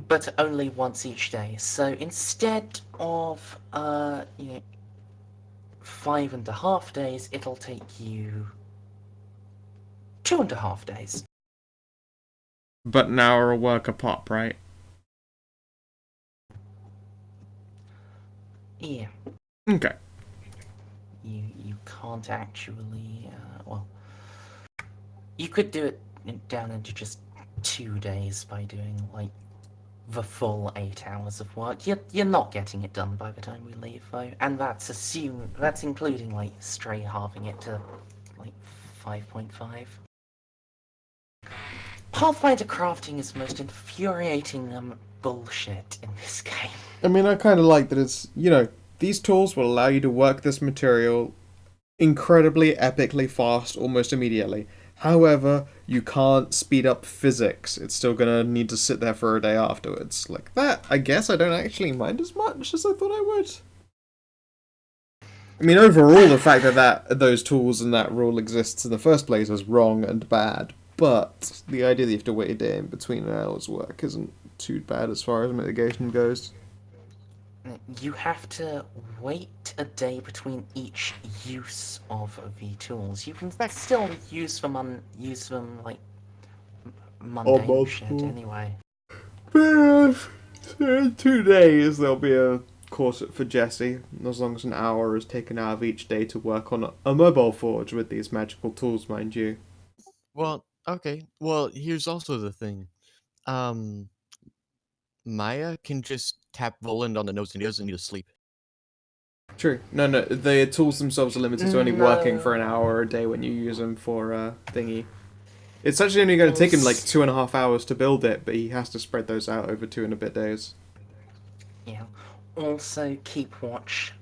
But only once each day. So instead of, 5.5 days, it'll take you 2.5 days. But an hour a work a pop, right? Yeah, Okay. you can't actually, well... You could do it down into just 2 days by doing, like, the full 8 hours of work. You're not getting it done by the time we leave, though. And that's including, like, stray halving it to, like, 5.5. Pathfinder crafting is the most infuriating bullshit in this game. I mean, I kind of like that it's, these tools will allow you to work this material incredibly, epically fast almost immediately. However, you can't speed up physics. It's still gonna need to sit there for a day afterwards. Like that, I guess I don't actually mind as much as I thought I would. I mean, overall, the fact that those tools and that rule exists in the first place is wrong and bad. But the idea that you have to wait a day in between an hour's work isn't too bad as far as mitigation goes. You have to wait a day between each use of the tools. You can still use them like mundane shit multiple. anyway. So in 2 days, there'll be a course for Jesse, as long as an hour is taken out of each day to work on a mobile forge with these magical tools, mind you. Well, okay. Well, here's also the thing. Maya can just tap Voland on the nose and he doesn't need to sleep. True. No, the tools themselves are limited to only working for an hour a day when you use them for thingy. It's actually only going to take him like 2.5 hours to build it, but he has to spread those out over 2 and a bit days. Yeah. Also, keep watch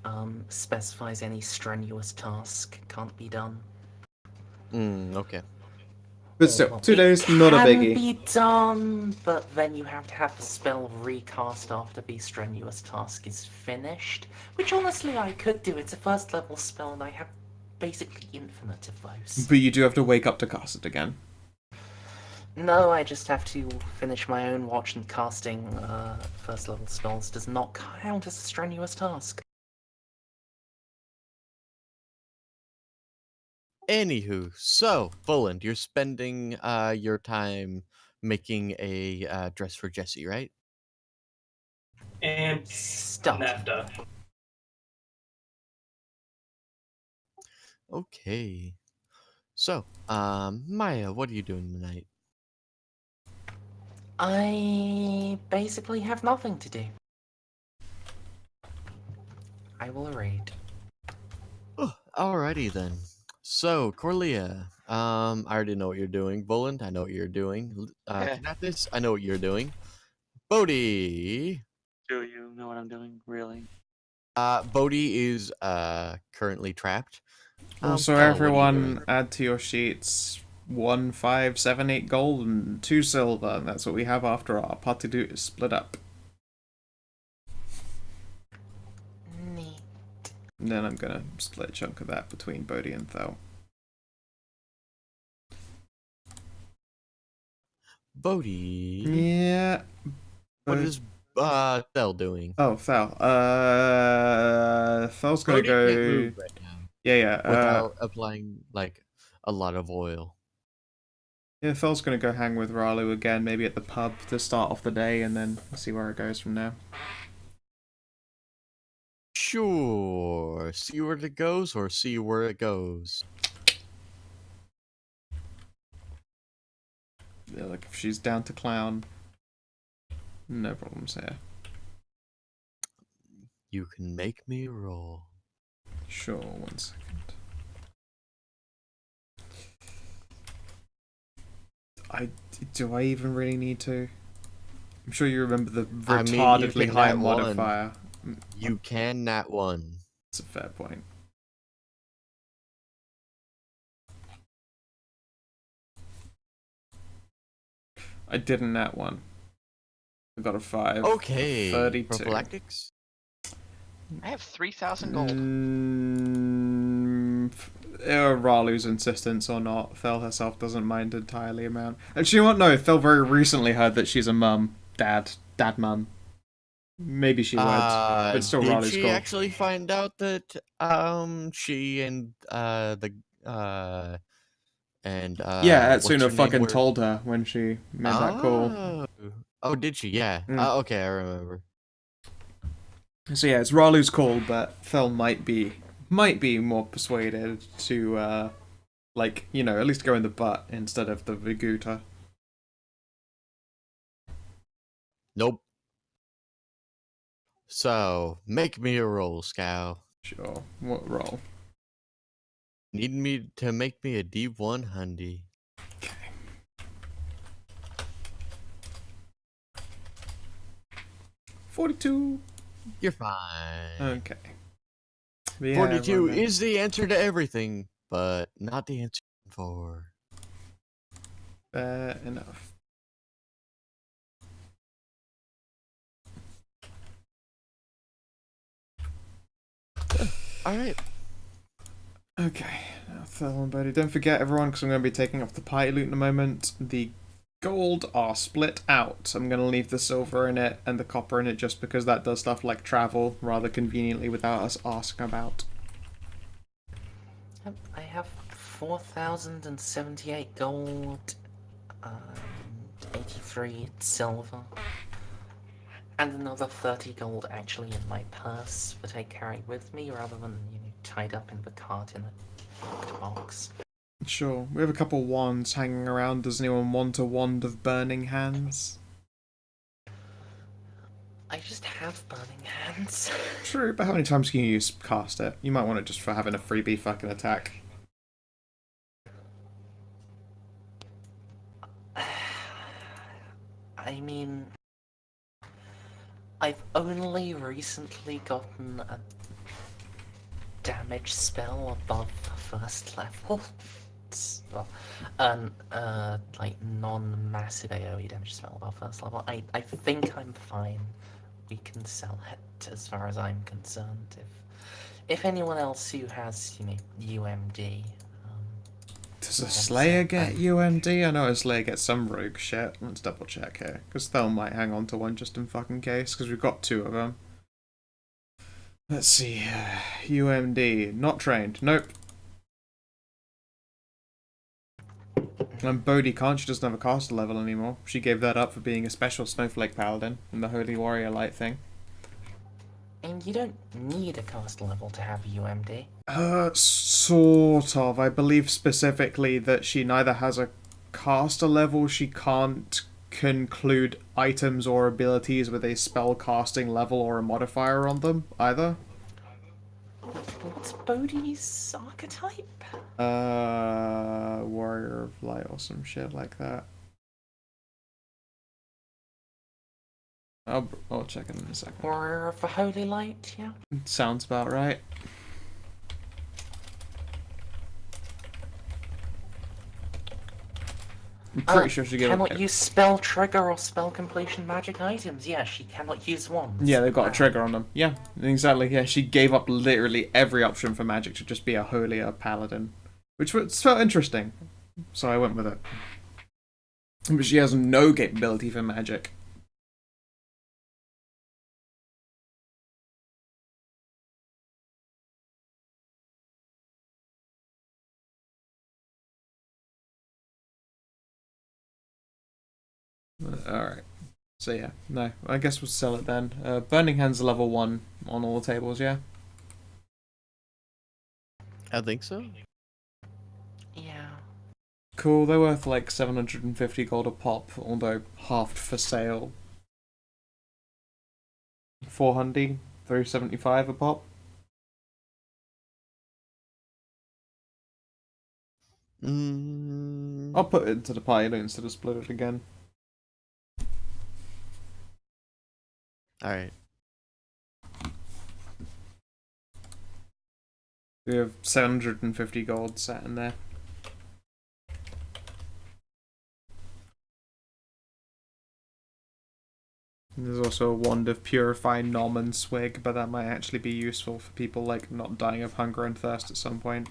specifies any strenuous task can't be done. Okay. But still, 2 days, not a biggie. It can be done, but then you have to have the spell recast after the strenuous task is finished. Which honestly I could do. It's a first level spell and I have basically infinite of those. But you do have to wake up to cast it again. No, I just have to finish my own watch, and casting first level spells does not count as a strenuous task. Anywho, so Voland, you're spending your time making a dress for Jesse, right? And Stop. NAFTA. Okay. So, Maya, what are you doing tonight? I basically have nothing to do. I will read. Oh, alrighty then. So, Corlia, I already know what you're doing. Voland, I know what you're doing. Knathis, I know what you're doing. Bodhi. Do you know what I'm doing? Really? Bodhi is currently trapped. Also, Cal, what are you everyone, doing? add to your sheets 1, 5, 7, 8 gold and 2 silver, and that's what we have after our party do is split up. Neat. And then I'm gonna split a chunk of that between Bodhi and Thel. Bodhi. Yeah. What does Thel doing? Oh, Thel. Thel's gonna Bodhi can't go. move right now Yeah. without applying like a lot of oil. Yeah, Thel's gonna go hang with Ralu again, maybe at the pub to start off the day, and then see where it goes from there. Sure. See where it goes, or see where it goes. Yeah, like if she's down to clown, no problems here. You can make me roll. Sure, 1 second. Do I even really need to? I'm sure you remember the I mean, you retardedly can high nat one. modifier. You can nat one. That's a fair point. I didn't nat one. I got a 5. Okay. 32. Prophylactics? I have 3,000 gold. Ralu's insistence or not, Thel herself doesn't mind entirely amount. And she won't know, Thel very recently heard that she's a mum. Dad mum. Maybe she won't, but still did Ralu's she cool. actually find out that she and Yeah, what's Etsuna her name fucking were- told her when she made that call. Oh, did she? Yeah. Okay, I remember. So yeah, it's Ralu's call, but Thel might be more persuaded to like, you know, at least go in the butt instead of the Viguta. Nope. So, make me a roll, Scow. Sure. What roll? Need me to make me a D1 handy. Okay. 42. You're fine. Okay. But yeah, 42 everyone- is the answer to everything, but not the answer for. Fair enough. Alright. Okay, now Thel and Bodhi. Don't forget, everyone, because I'm going to be taking off the party loot in a moment. The gold are split out. I'm going to leave the silver in it and the copper in it just because that does stuff like travel rather conveniently without us asking about. Yep, I have 4,078 gold, 83 silver, and another 30 gold actually in my purse that I carry with me rather than, tied up in the cart in a locked box. Sure, we have a couple wands hanging around. Does anyone want a wand of burning hands? I just have burning hands. True, but how many times can you cast it? You might want it just for having a freebie fucking attack. I mean, I've only recently gotten a damage spell above first level. Well, like non-massive AoE damage spell above first level. I think I'm fine. We can sell it as far as I'm concerned. If anyone else who has, UMD. Does a Slayer get UMD? I know a Slayer gets some rogue shit. Let's double check here. Because Thel might hang on to one just in fucking case, because we've got 2 of them. Let's see. UMD. Not trained. Nope. And Bodhi can't. She doesn't have a caster level anymore. She gave that up for being a special Snowflake Paladin in the Holy Warrior Light thing. And you don't need a caster level to have UMD. Sort of. I believe specifically that she neither has a caster level, she can't conclude items or abilities with a spell casting level or a modifier on them, either. What's Bodhi's archetype? Warrior of Light or some shit like that. I'll check in a second. Warrior of the Holy Light, yeah? Sounds about right. I'm pretty sure she gave cannot up. use spell trigger or spell completion magic items. Yeah, she cannot use wands. Yeah, they've got a trigger on them. Yeah, exactly. Yeah, she gave up literally every option for magic to just be a holier paladin, which felt interesting. So I went with it. But she has no capability for magic. Alright. So yeah, no, I guess we'll sell it then. Burning Hands level 1 on all the tables, yeah? I think so. Yeah. Cool, they're worth like 750 gold a pop, although halved for sale. 400, 375 a pop. I'll put it into the pile instead of split it again. All right. We have 750 gold sat in there. And there's also a wand of Purify Nom and Swig, but that might actually be useful for people like not dying of hunger and thirst at some point.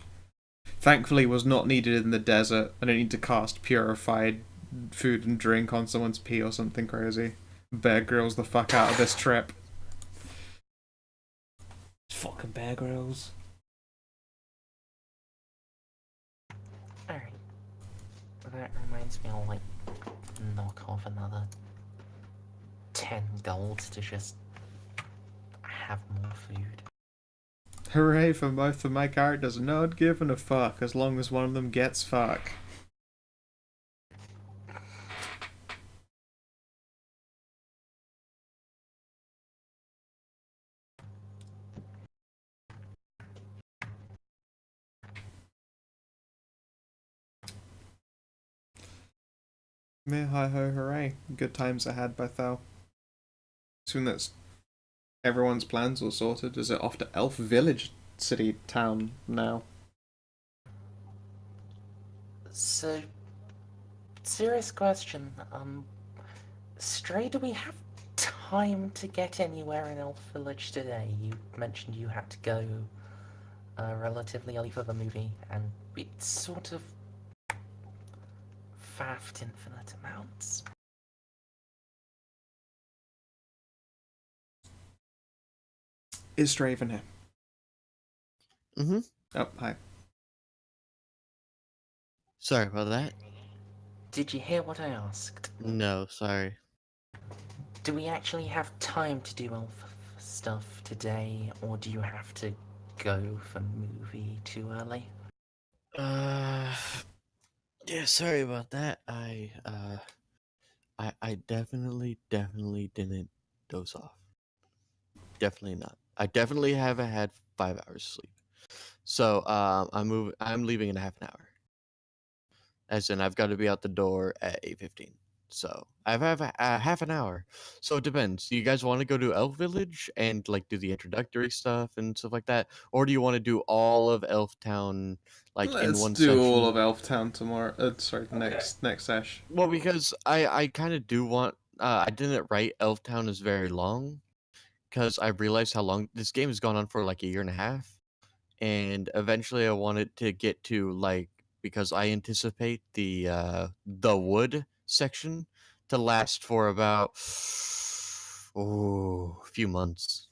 Thankfully was not needed in the desert. I don't need to cast Purified food and drink on someone's pee or something crazy. Bear Grylls the fuck out of this trip. Fucking Bear Grylls. Alright. That reminds me, I'll like knock off another 10 gold to just have more food. Hooray for both of my characters, not giving a fuck as long as one of them gets fuck. Meh hi ho hooray. Good times ahead by Thal. Soon that's everyone's plans all sorted, is it off to Elf Village city town now? So, serious question. Stray, do we have time to get anywhere in Elf Village today? You mentioned you had to go relatively early for the movie, and it's sort of faffed infinite amounts. Is Strayfinder here? Mm-hmm. Oh, hi. Sorry about that. Did you hear what I asked? No, sorry. Do we actually have time to do elf stuff today, or do you have to go for movie too early? Yeah, sorry about that. I definitely didn't doze off. Definitely not. I definitely haven't had 5 hours sleep. So, I'm leaving in half an hour. As in, I've got to be out the door at 8:15. So I have half an hour. So it depends. Do you guys want to go to Elf Village and like do the introductory stuff and stuff like that, or do you want to do all of Elf Town like in Let's one do session? all of Elf Town tomorrow. Sorry, next sesh. Well, because I kind of do want. I didn't write Elf Town as very long because I realized how long this game has gone on for like a year and a half, and eventually I wanted to get to like because I anticipate the wood section to last for about a few months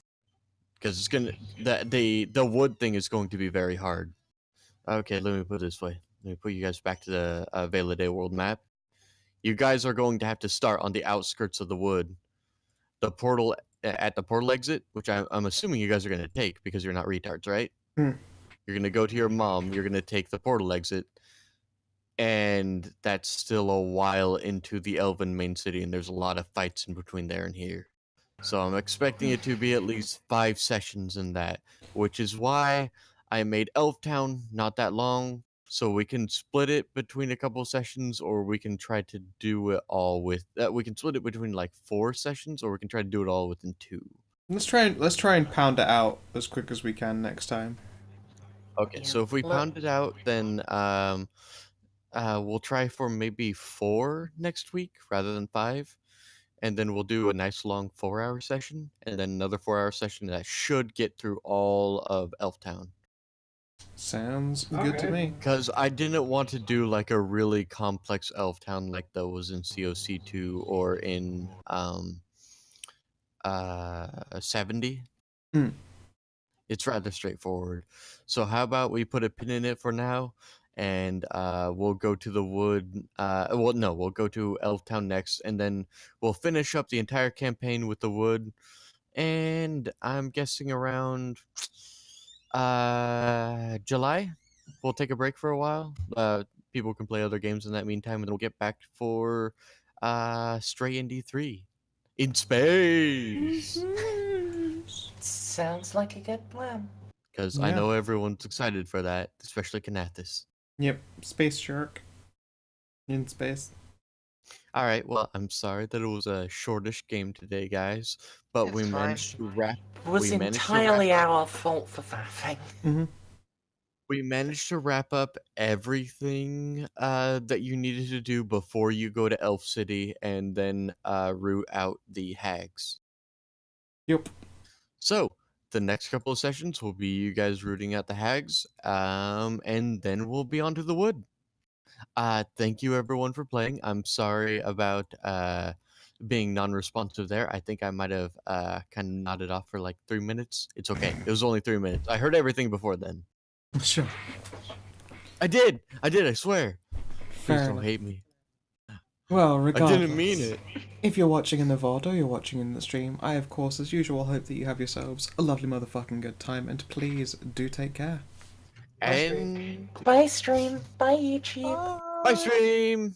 because it's gonna the wood thing is going to be very hard. Okay, let me put it this way. Let me put you guys back to the Vela Day world map. You guys are going to have to start on the outskirts of the wood. The portal at the portal exit, which I'm assuming you guys are going to take because you're not retards, right? Hmm. You're going to go to your mom. You're going to take the portal exit. And that's still a while into the Elven main city, and there's a lot of fights in between there and here. So I'm expecting it to be at least 5 sessions in that, which is why I made Elf Town not that long, so we can split it between a couple sessions, or we can try to do it all with. We can split it between like 4 sessions, or we can try to do it all within 2. Let's try and pound it out as quick as we can next time. Okay, Yeah, so if we look- pound it out, then we'll try for maybe 4 next week rather than 5. And then we'll do a nice long 4-hour session, and then another 4-hour session that should get through all of Elftown. Sounds good to me. Because I didn't want to do like a really complex Elftown like that was in COC2 or in 70. Hmm. It's rather straightforward. So how about we put a pin in it for now, and we'll go to the wood. Well, no, we'll go to Elftown next, and then we'll finish up the entire campaign with the wood. And I'm guessing around July, we'll take a break for a while. People can play other games in that meantime, and we'll get back for Stray in D3 in space. Sounds like a good plan. Because I Yeah. know everyone's excited for that, especially Kanathis. Yep, Space Shark. In space. All right, well, I'm sorry that it was a shortish game today, guys, but It's we fine. managed to wrap. It was We managed to entirely wrap up- our fault for that thing. We managed to wrap up everything that you needed to do before you go to Elf City and then root out the hags. Yep. So the next couple of sessions will be you guys rooting out the hags, and then we'll be on to the wood. Thank you everyone for playing. I'm sorry about being non-responsive there. I think I might have kind of nodded off for like 3 minutes. It's okay. It was only 3 minutes. I heard everything before then. Sure. I did. I swear. Please Fair don't enough. hate me. Well, I regardless. didn't mean it. If you're watching in the VOD or you're watching in the stream, I of course, as usual, hope that you have yourselves a lovely motherfucking good time, and please do take care. And Bye, stream. Bye, YouTube. bye stream.